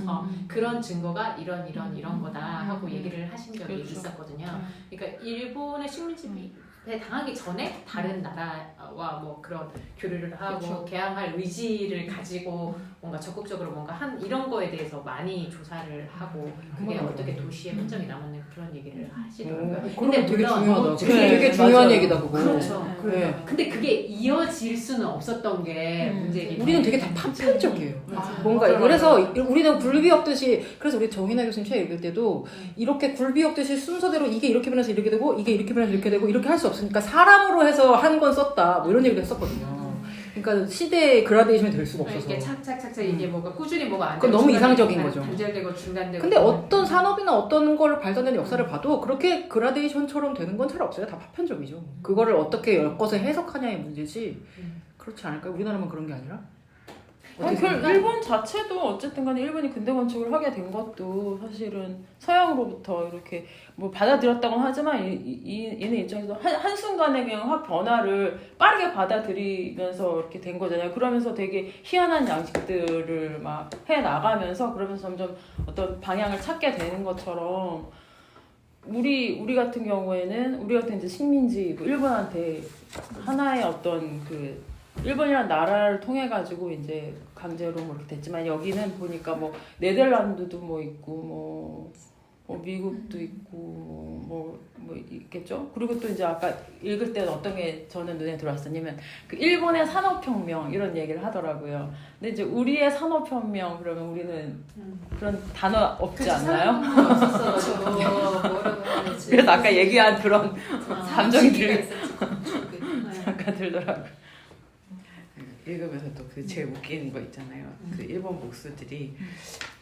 Speaker 2: 그런 증거가 이런 거다 하고 얘기를 하신 적이
Speaker 4: 그렇죠.
Speaker 2: 있었거든요. 그러니까 일본의 식민지배 당하기 전에 다른 나라와 뭐 그런 교류를 하고
Speaker 4: 그렇죠.
Speaker 2: 개항할 의지를 가지고 뭔가 적극적으로 뭔가 한 이런 거에 대해서 많이 조사를 하고 그게 어떻게 도시에 흔적이 남았는 그런 얘기를 하시더라고요.
Speaker 1: 그런 거 되게
Speaker 2: 물론
Speaker 1: 중요하다.
Speaker 4: 네,
Speaker 1: 되게 중요한
Speaker 4: 맞아요.
Speaker 1: 얘기다 그거.
Speaker 2: 그렇죠.
Speaker 1: 네.
Speaker 2: 근데 그게 이어질 수는 없었던 게 문제긴
Speaker 1: 우리는 되게 다 파편적이에요. 뭔가
Speaker 5: 맞아요.
Speaker 1: 그래서 우리는 굴비엎듯이 그래서 우리 정인아 교수님 책 읽을 때도 이렇게 굴비엎듯이 순서대로 이게 이렇게 변해서 이렇게 되고 이게 이렇게 변해서 이렇게 되고 이렇게 할 수 없으니까 사람으로 해서 한 건 썼다 뭐 이런 얘기도 했었거든요. 그러니까 시대의 그라데이션이 될 수가 없어서.
Speaker 2: 이게 착착착착 이게 뭐가 꾸준히 뭐가 안
Speaker 1: 그건
Speaker 2: 되고
Speaker 1: 너무
Speaker 2: 중간에
Speaker 1: 이상적인 거죠.
Speaker 2: 단절되고 중단되고.
Speaker 1: 근데 어떤 산업이나 어떤 걸 발전되는 역사를 봐도 그렇게 그라데이션처럼 되는 건 잘 없어요. 다 파편적이죠. 그거를 어떻게 엮어서 해석하냐의 문제지. 그렇지 않을까요? 우리나라만 그런 게 아니라?
Speaker 4: 일본 자체도 어쨌든 간에 일본이 근대 건축을 하게 된 것도 사실은 서양으로부터 이렇게 뭐 받아들였다고는 하지만 얘네 입장에서 한순간에 그냥 확 변화를 빠르게 받아들이면서 이렇게 된 거잖아요. 그러면서 되게 희한한 양식들을 막 해 나가면서 그러면서 점점 어떤 방향을 찾게 되는 것처럼 우리 같은 경우에는 우리 같은 이제 식민지 일본한테 하나의 어떤 그 일본이라는 나라를 통해 가지고 이제 강제로 뭐 이렇게 됐지만 여기는 보니까 뭐 네덜란드도 뭐 있고 뭐 미국도 있고 뭐 있겠죠. 그리고 또 이제 아까 읽을 때는 어떤 게 저는 눈에 들어왔었냐면 그 일본의 산업혁명 이런 얘기를 하더라고요. 근데 이제 우리의 산업혁명 그러면 우리는 그런 단어 없지 않나요?
Speaker 2: 없었어가지고 뭐라고 하는지.
Speaker 4: 그래서 아까 얘기한 그런 감정이 잠깐
Speaker 2: 네.
Speaker 4: 들더라고요.
Speaker 5: 읽으면서 또 그 제일 웃기는 거 있잖아요. 그 일본 목수들이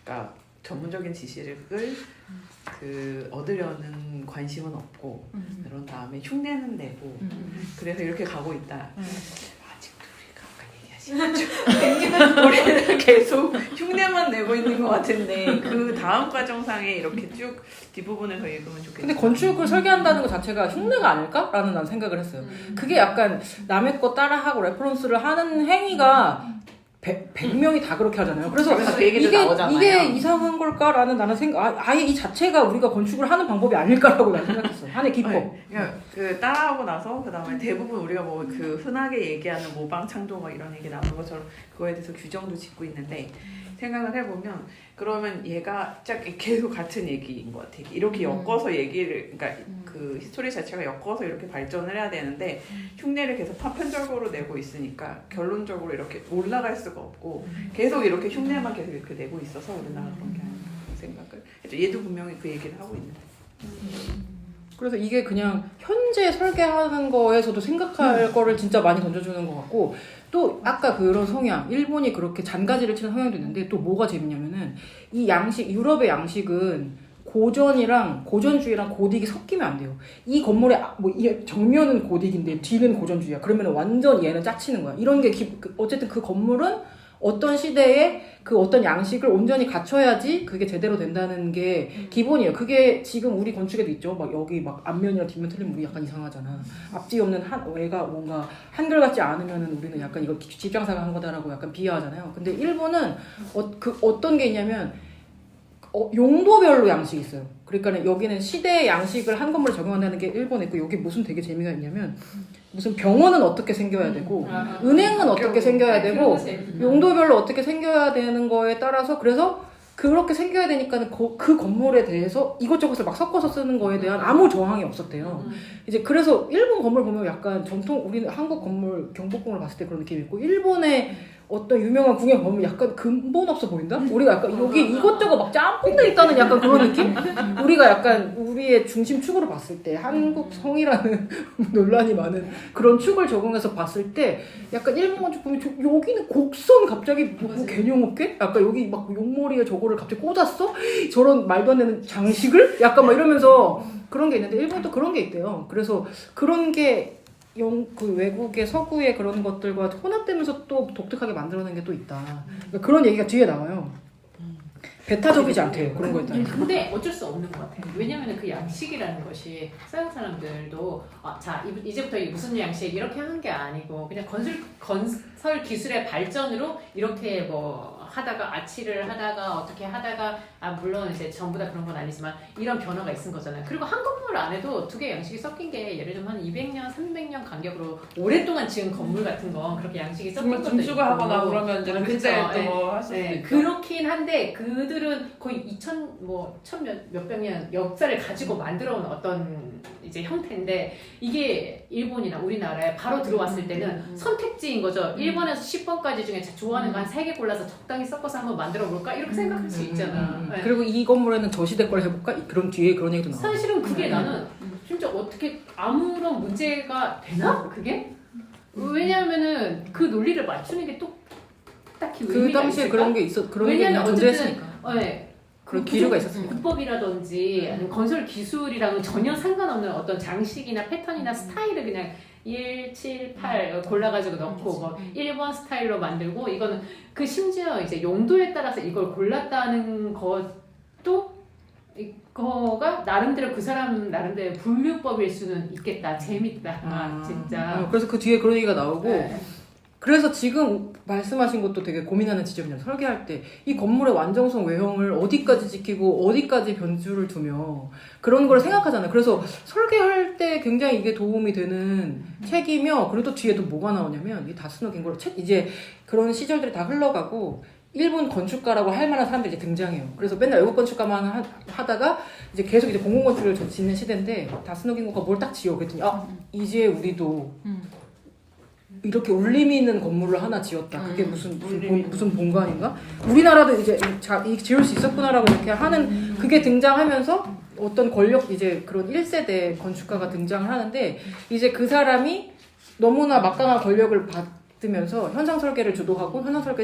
Speaker 5: 그러니까 전문적인 지식을 얻으려는 관심은 없고 그런 다음에 흉내는 내고 그래서 이렇게 가고 있다. 아직도 우리가 아까 얘기하신 것처럼 우리는 계속 흉내만 내고 있는 것 같은데 그 다음 과정상에 이렇게 쭉 뒷부분을 더 읽으면 좋겠다.
Speaker 1: 근데 건축을 설계한다는 것 자체가 흉내가 아닐까? 라는 난 생각을 했어요. 그게 약간 남의 거 따라하고 레퍼런스를 하는 행위가 100명이 다 그렇게 하잖아요. 그래서
Speaker 5: 그 얘기도 나오잖아요.
Speaker 1: 이게 이상한 걸까라는 나는 아예 이 자체가 우리가 건축을 하는 방법이 아닐까라고 나는 생각했어요. 하나의 기법.
Speaker 5: 그러니까 그 따라하고 나서 그다음에 대부분 우리가 뭐 그 흔하게 얘기하는 모방 창조 막 이런 얘기 나오는 것처럼 그거에 대해서 규정도 짓고 있는데 생각을 해보면 그러면 얘가 짝 계속 같은 얘기인 것 같아. 이렇게 엮어서 얘기를 그러니까 그 히스토리 자체가 엮어서 이렇게 발전을 해야 되는데 흉내를 계속 파편적으로 내고 있으니까 결론적으로 이렇게 올라갈 수가 없고 계속 이렇게 흉내만 계속 이렇게 내고 있어서 우리나라 그런 게 아닌가 생각을 했죠. 얘도 분명히 그 얘기를 하고 있는데.
Speaker 1: 그래서 이게 그냥 현재 설계하는 거에서도 생각할 거를 진짜 많이 던져주는 것 같고 또 아까 그런 성향 일본이 그렇게 잔가지를 치는 성향도 있는데 또 뭐가 재밌냐면은 이 양식 유럽의 양식은 고전주의랑 고딕이 섞이면 안 돼요. 이 건물의 정면은 고딕인데 뒤는 고전주의야. 그러면 완전 얘는 짜치는 거야. 이런 게 어쨌든 그 건물은 어떤 시대에 그 어떤 양식을 온전히 갖춰야지 그게 제대로 된다는 게 기본이에요. 그게 지금 우리 건축에도 있죠. 막 여기 막 앞면이랑 뒷면 틀리면 우리 약간 이상하잖아. 앞뒤 없는 애가 뭔가 한결같지 않으면은 우리는 약간 이거 집장사가 한 거다라고 약간 비하하잖아요. 근데 일본은 어떤 게 있냐면 용도별로 양식이 있어요. 그러니까 여기는 시대의 양식을 한 건물에 적용한다는 게 일본에 있고 여기 무슨 되게 재미가 있냐면 무슨 병원은 어떻게 생겨야 되고 은행은 어떻게 생겨야 되고 용도별로 어떻게 생겨야 되는 거에 따라서 그래서 그렇게 생겨야 되니까 그 건물에 대해서 이것저것을 막 섞어서 쓰는 거에 대한 아무 저항이 없었대요. 이제 그래서 일본 건물 보면 약간 우리는 한국 건물 경복궁을 봤을 때 그런 느낌이 있고 일본의 어떤 유명한 궁에 보면 약간 근본 없어 보인다? 우리가 약간 여기 이것저것 막 짬뽕돼 있다는 약간 그런 느낌? 우리가 약간 우리의 중심축으로 봤을 때 한국 성이라는 논란이 많은 그런 축을 적용해서 봤을 때 약간 일본 건축 보면 여기는 곡선 갑자기 뭐 개념 없게? 약간 여기 막 용머리에 저거를 갑자기 꽂았어? 저런 말도 안 되는 장식을? 약간 막 이러면서 그런 게 있는데 일본도 그런 게 있대요. 그래서 그런 게 그 외국의 서구의 그런 것들과 혼합되면서 또 독특하게 만들어낸 게 또 있다. 그러니까 그런 얘기가 뒤에 나와요. 배타적이지 않대요. 그런 거 있다는.
Speaker 2: 근데 어쩔 수 없는 것 같아요. 왜냐면 그 양식이라는 것이 서양 사람들도 자 이제부터 이게 무슨 양식 이렇게 하는 게 아니고 그냥 건설 기술의 발전으로 이렇게 뭐 하다가 아치를 하다가 어떻게 하다가 물론 이제 전부 다 그런 건 아니지만 이런 변화가 있은 거잖아요. 그리고 한 건물 안에도 두 개의 양식이 섞인 게 예를 들면 한 200년, 300년 간격으로 오랫동안 지은 건물 같은 거 그렇게 양식이 섞인 것도 있고
Speaker 5: 증수가 하거나 그러면 이제 그때
Speaker 2: 그쵸.
Speaker 5: 또 할 수도 있고
Speaker 2: 그렇긴 한데 그들은 거의 1000몇백 년 역사를 가지고 만들어온 어떤 이제 형태인데 이게 일본이나 우리나라에 바로 들어왔을 때는 선택지인 거죠. 1번에서 10번까지 중에 좋아하는 거 한 3개 골라서 적당히 섞어서 한번 만들어 볼까 이렇게 생각할 수 있잖아. 네.
Speaker 1: 그리고 이 건물에는 저 시대 걸 해볼까? 그런 뒤에 그런 얘기도 나와.
Speaker 2: 사실은 그게 나는 진짜 어떻게 아무런 문제가 되나? 그게? 왜냐하면은 그 논리를 맞추는 게 또 딱히
Speaker 1: 그
Speaker 2: 의미가
Speaker 1: 당시에
Speaker 2: 있을까?
Speaker 1: 그런 게 그런 게
Speaker 2: 왜냐면
Speaker 1: 존재했으니까.
Speaker 2: 네.
Speaker 1: 그런 기류가 있었으니까.
Speaker 2: 국법이라든지 아니면 건설 기술이랑은 전혀 상관없는 어떤 장식이나 패턴이나 스타일을 그냥 1, 7, 8 골라가지고 넣고 뭐 1번 스타일로 만들고 이거는 그 심지어 이제 용도에 따라서 이걸 골랐다는 것도 이거가 나름대로 그 사람 나름대로 분류법일 수는 있겠다. 재밌다. 진짜.
Speaker 1: 그래서 그 뒤에 그런 얘기가 나오고
Speaker 2: 네.
Speaker 1: 그래서 지금 말씀하신 것도 되게 고민하는 지점이에요. 설계할 때 이 건물의 완성성 외형을 어디까지 지키고 어디까지 변수를 두며 그런 걸 생각하잖아요. 그래서 설계할 때 굉장히 이게 도움이 되는 책이며 그리고 또 뒤에 또 뭐가 나오냐면 이 다스노 긴고로 책 이제 그런 시절들이 다 흘러가고 일본 건축가라고 할 만한 사람들이 이제 등장해요. 그래서 맨날 외국 건축가만 하다가 이제 계속 이제 공공건축을 짓는 시대인데 다스노 긴고가 뭘 딱 지어 그랬더니 이제 우리도 이렇게 울림이 있는 건물을 하나 지었다. 그게 무슨 본관인가? 우리나라도 이제 지을 수 있었구나라고 이렇게 하는 그게 등장하면서 어떤 권력 이제 그런 1세대 건축가가 등장을 하는데 이제 그 사람이 너무나 막강한 권력을 받으면서 현상 설계를 주도하고 현상 설계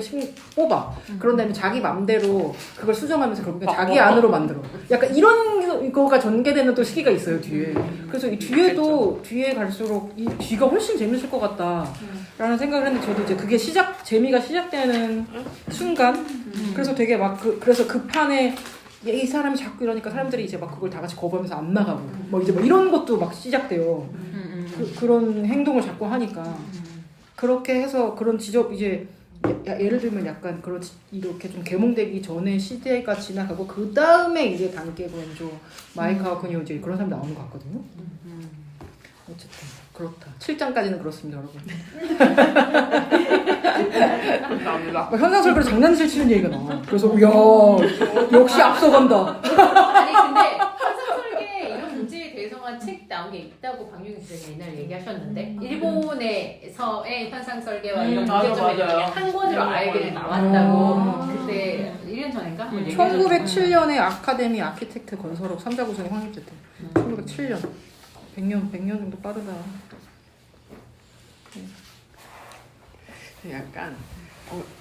Speaker 1: 뽑아. 그런 다음에 자기 맘대로 그걸 수정하면서 결국엔 자기 안으로 만들어. 약간 이런 거가 전개되는 또 시기가 있어요 뒤에. 그래서 이 뒤에도 뒤에 갈수록 이 뒤가 훨씬 재밌을 것 같다라는 생각을 했는데 저도 이제 그게 재미가 시작되는 순간. 그래서 되게 막 그래서 그 판에 이 사람이 자꾸 이러니까 사람들이 이제 막 그걸 다 같이 거부하면서 안 나가고 뭐 이제 뭐 이런 것도 막 시작돼요. 그런 행동을 자꾸 하니까. 그렇게 해서 그런 이제 예를 들면 약간 그런 이렇게 좀 개몽되기 전에 시대가 지나가고 그 다음에 이제 단계 건조 마이카와 그녀 이제 그런 사람 나오는 것 같거든요. 어쨌든 그렇다. 7장까지는 그렇습니다, 여러분.
Speaker 5: 감사합니다.
Speaker 1: 현상설계로 장난질 치는 얘기가 나와. 그래서 야 역시 앞서간다.
Speaker 2: 아니 근데 현상설계 이런 문제에 대해서만 책 나온 게 있다고 박유경 기자님 옛날에 얘기하셨는데 일본에서의 현상설계와 이런
Speaker 4: 맞아,
Speaker 2: 문제점에 대해
Speaker 4: 맞아요.
Speaker 2: 한 권으로 아예 나왔다고 그때 1년 전인가?
Speaker 1: 1907년에 아카데미 아키텍트 건설업 3자 구성이 확립됐대. 1907년. 100년 정도 빠르다.
Speaker 5: 약간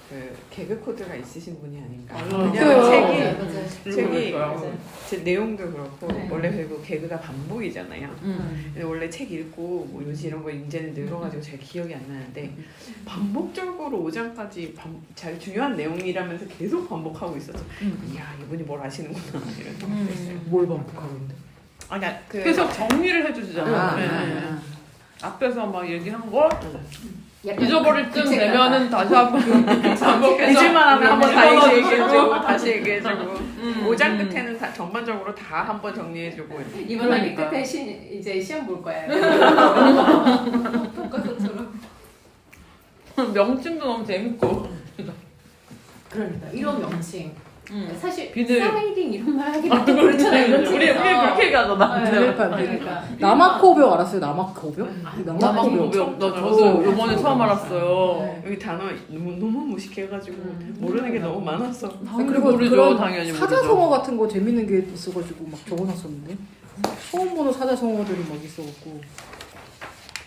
Speaker 5: 그 개그 코드가 있으신 분이 아닌가.
Speaker 4: 맞아요.
Speaker 5: 왜냐면
Speaker 3: 맞아요.
Speaker 5: 책이
Speaker 4: 맞아요.
Speaker 5: 제 내용도 그렇고
Speaker 2: 네.
Speaker 5: 원래 그리고 개그가 반복이잖아요. 근데 원래 책 읽고 뭐 요지 이런 거 이제는 늙어가지고 잘 기억이 안 나는데 반복적으로 5장까지 잘 중요한 내용이라면서 계속 반복하고 있었죠. 이야 이분이 뭘 아시는구나 이런 생각도 했어요.
Speaker 1: 뭘 반복하고 있는데?
Speaker 5: 아니 그
Speaker 4: 계속 정리를 해주시잖아요.
Speaker 1: 아,
Speaker 4: 네.
Speaker 1: 아,
Speaker 4: 앞에서 막 얘기한 거
Speaker 2: 약간
Speaker 4: 잊어버릴 쯤
Speaker 2: 그 책
Speaker 4: 되면은 다시 한번 반복해서
Speaker 5: 잊을만 하면 한번
Speaker 4: 네.
Speaker 5: 다시 얘기해주고 다시 얘기해주고 5장 끝에는 다 전반적으로 다 한번 정리해주고
Speaker 2: 이번 학기
Speaker 4: 그러니까.
Speaker 2: 끝에 이제 시험 볼 거예요.
Speaker 3: 교과서처럼.
Speaker 4: 명칭도 너무 재밌고.
Speaker 2: 그러니까 이런 명칭. 사실
Speaker 4: 비늘.
Speaker 2: 사이딩 이런 말 하기가 또 그렇잖아요. 이런
Speaker 4: 우리
Speaker 2: 책에서.
Speaker 4: 그렇게 얘기하잖아.
Speaker 2: 네.
Speaker 1: 비늘판,
Speaker 2: 그러니까.
Speaker 1: 남아코벽 알았어요? 남아코벽?
Speaker 4: 남아코벽 저도 요번에 처음 알았어요.
Speaker 1: 네.
Speaker 5: 여기 단어 너무 무식해가지고 모르는 게 너무 많았어.
Speaker 1: 그리고
Speaker 4: 모르죠,
Speaker 1: 그런
Speaker 4: 당연히 모르죠.
Speaker 1: 사자성어 같은 거 재밌는 게 있어가지고 막 적어놨었는데 처음 보는 사자성어들이 막 있어갖고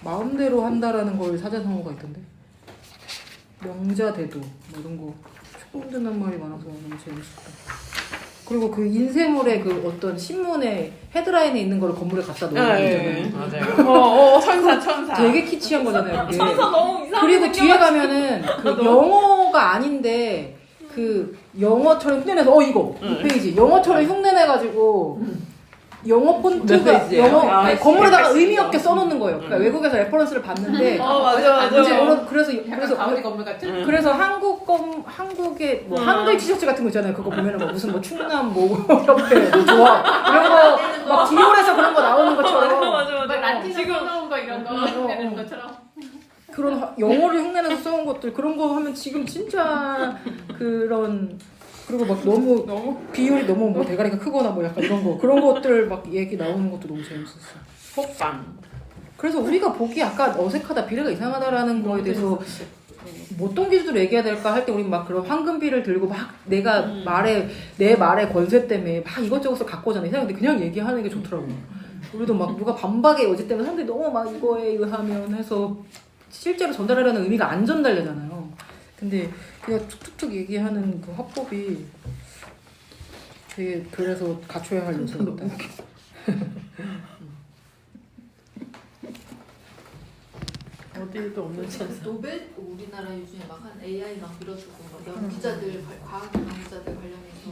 Speaker 1: 마음대로 한다라는 걸 사자성어가 있던데 명자대도 뭐 이런 거 처음 듣는 말이 많아서 너무 재밌었다. 그리고 그 인쇄물에 그 어떤 신문에 헤드라인에 있는 거를 건물에 갖다 놓는 거잖아요.
Speaker 5: 맞아요. 천사.
Speaker 1: 되게 키치한 거잖아요. 그게.
Speaker 4: 너무 이상해.
Speaker 1: 그리고 뒤에 가면은 그 영어가 아닌데 그 영어처럼 흉내내서 이거 이 페이지 영어처럼 흉내내가지고 영어 폰트가
Speaker 4: 몇 페이지예요?
Speaker 1: 아니,
Speaker 5: 몇
Speaker 1: 건물에다가
Speaker 5: 페이지.
Speaker 1: 의미 없게 써놓는 거예요. 그러니까 외국에서 레퍼런스를 받는데
Speaker 4: 맞아.
Speaker 1: 이제 그래서
Speaker 2: 약간 가우디 건물 같은?
Speaker 1: 그래서 한국의 뭐 한글 티셔츠 같은 거 있잖아요. 그거 보면은 뭐 무슨 뭐 충남 뭐 협회 뭐 조합 이런 거 막 디올에서 그런 거 나오는 것처럼
Speaker 2: 막 라틴어 써놓은 거 이런 거 내는 것처럼.
Speaker 1: 그런 영어를 흉내내서 써온 것들 그런 거 하면 지금 진짜 그런 그리고 막 너무 비율이 너무 뭐 대가리가 크거나 뭐 약간 이런 거 그런 것들 막 얘기 나오는 것도 너무 재밌었어.
Speaker 5: 호빵.
Speaker 1: 그래서 우리가 보기 약간 어색하다 비례가 이상하다라는 거에 대해서 어떤 기준으로 얘기해야 될까 할 때 우리 막 그런 황금비를 들고 막 내가 내 말의 권세 때문에 막 이것저것 갖고 오잖아. 이상한데 그냥 얘기하는 게 좋더라고. 우리도 막 누가 반박의 여지 때문에 사람들이 너무 막 이거에 의하면 해서 실제로 전달하려는 의미가 안 전달되잖아요. 근데 그냥 툭툭툭 얘기하는 그 화법이 되게 그래서 갖춰야 할 요소다.
Speaker 4: 어디도 없는 천사.
Speaker 3: 노벨 우리나라 요즘에 막 한 AI 막 밀어주고 막 기자들 과학 연구자들 관련해서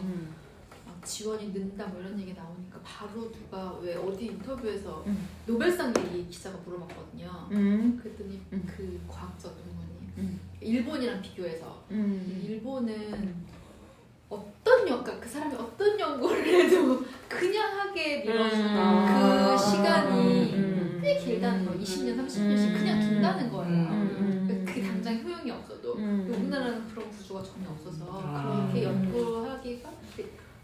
Speaker 3: 막 지원이 는다 뭐 이런 얘기 나오니까 바로 누가 왜 어디 인터뷰에서 노벨상 얘기 기자가 물어봤거든요. 그랬더니 그 과학자 논문이 일본이랑 비교해서 일본은 그러니까 그 사람이 어떤 연구를 해도 그냥 하게 밀어주는 그 시간이 꽤 길다는 거예요. 20년, 30년씩 그냥 둔다는 거예요. 그게 당장 효용이 없어도 우리나라는 그런 구조가 전혀 없어서 그렇게 연구하기가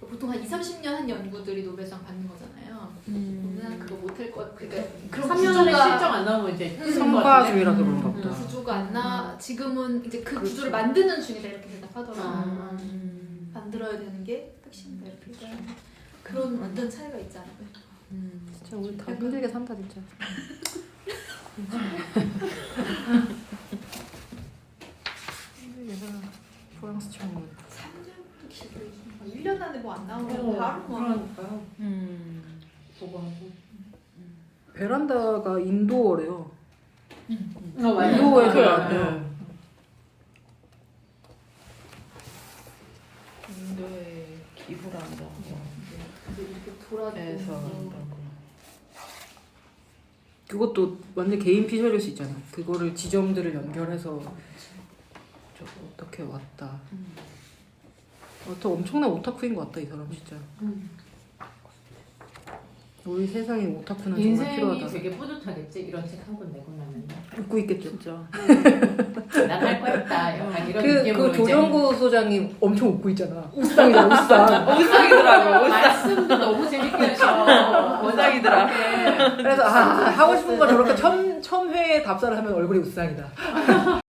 Speaker 3: 보통 한 20-30년 한 연구들이 노벨상 받는 거잖아요. 우리나라는 그거 못할 것 같아요. 그러니까 그런
Speaker 2: 3년 안에 실적 안 나오면 이제
Speaker 1: 성과주의라서 그런가 보다.
Speaker 3: 구조가 안 나. 지금은 이제 그 구조를 만드는 중이다 이렇게 대답하더라고요. 만들어야 되는 게 핵심이다 이렇게 얘기하는데 그런 완전 차이가 있지 않을까요?
Speaker 1: 진짜 우리 다 힘들게 산다 진짜. 힘들게 살아. 프랑스 청문.
Speaker 3: 3년도 길고 1년 안에 뭐 안 나오면 바로 뭐
Speaker 2: 그러니까요. 보고하고.
Speaker 1: 베란다가 인도어래요.
Speaker 2: 맞아요.
Speaker 1: 인도어에서
Speaker 2: 네.
Speaker 1: 나왔대요.
Speaker 4: 인도에 기부를 한다고
Speaker 3: 이렇게 돌아다니고
Speaker 4: 해서 한다고.
Speaker 1: 그것도 완전 개인 피셜일 수 있잖아. 그거를 지점들을 연결해서 어떻게 왔다. 엄청난 오타쿠인 것 같다 이 사람 진짜. 우리 세상에 오타쿠는 정말
Speaker 2: 인생이
Speaker 1: 필요하다.
Speaker 2: 되게 뿌듯하겠지 이런 책 한 권 내고 나면.
Speaker 1: 웃고 있겠죠.
Speaker 4: 진짜.
Speaker 2: 난 할 거 했다. 약간 이런
Speaker 1: 그
Speaker 2: 느낌으로 이제.
Speaker 1: 조정구 소장이 엄청 웃고 있잖아. 우상이잖아 우상.
Speaker 4: 우상이더라고.
Speaker 2: 말씀도 너무 재밌게 하셔.
Speaker 4: 우상이더라.
Speaker 1: 그래서 하고 싶은 걸 저렇게 첨회에 답사를 하면 얼굴이 우상이다.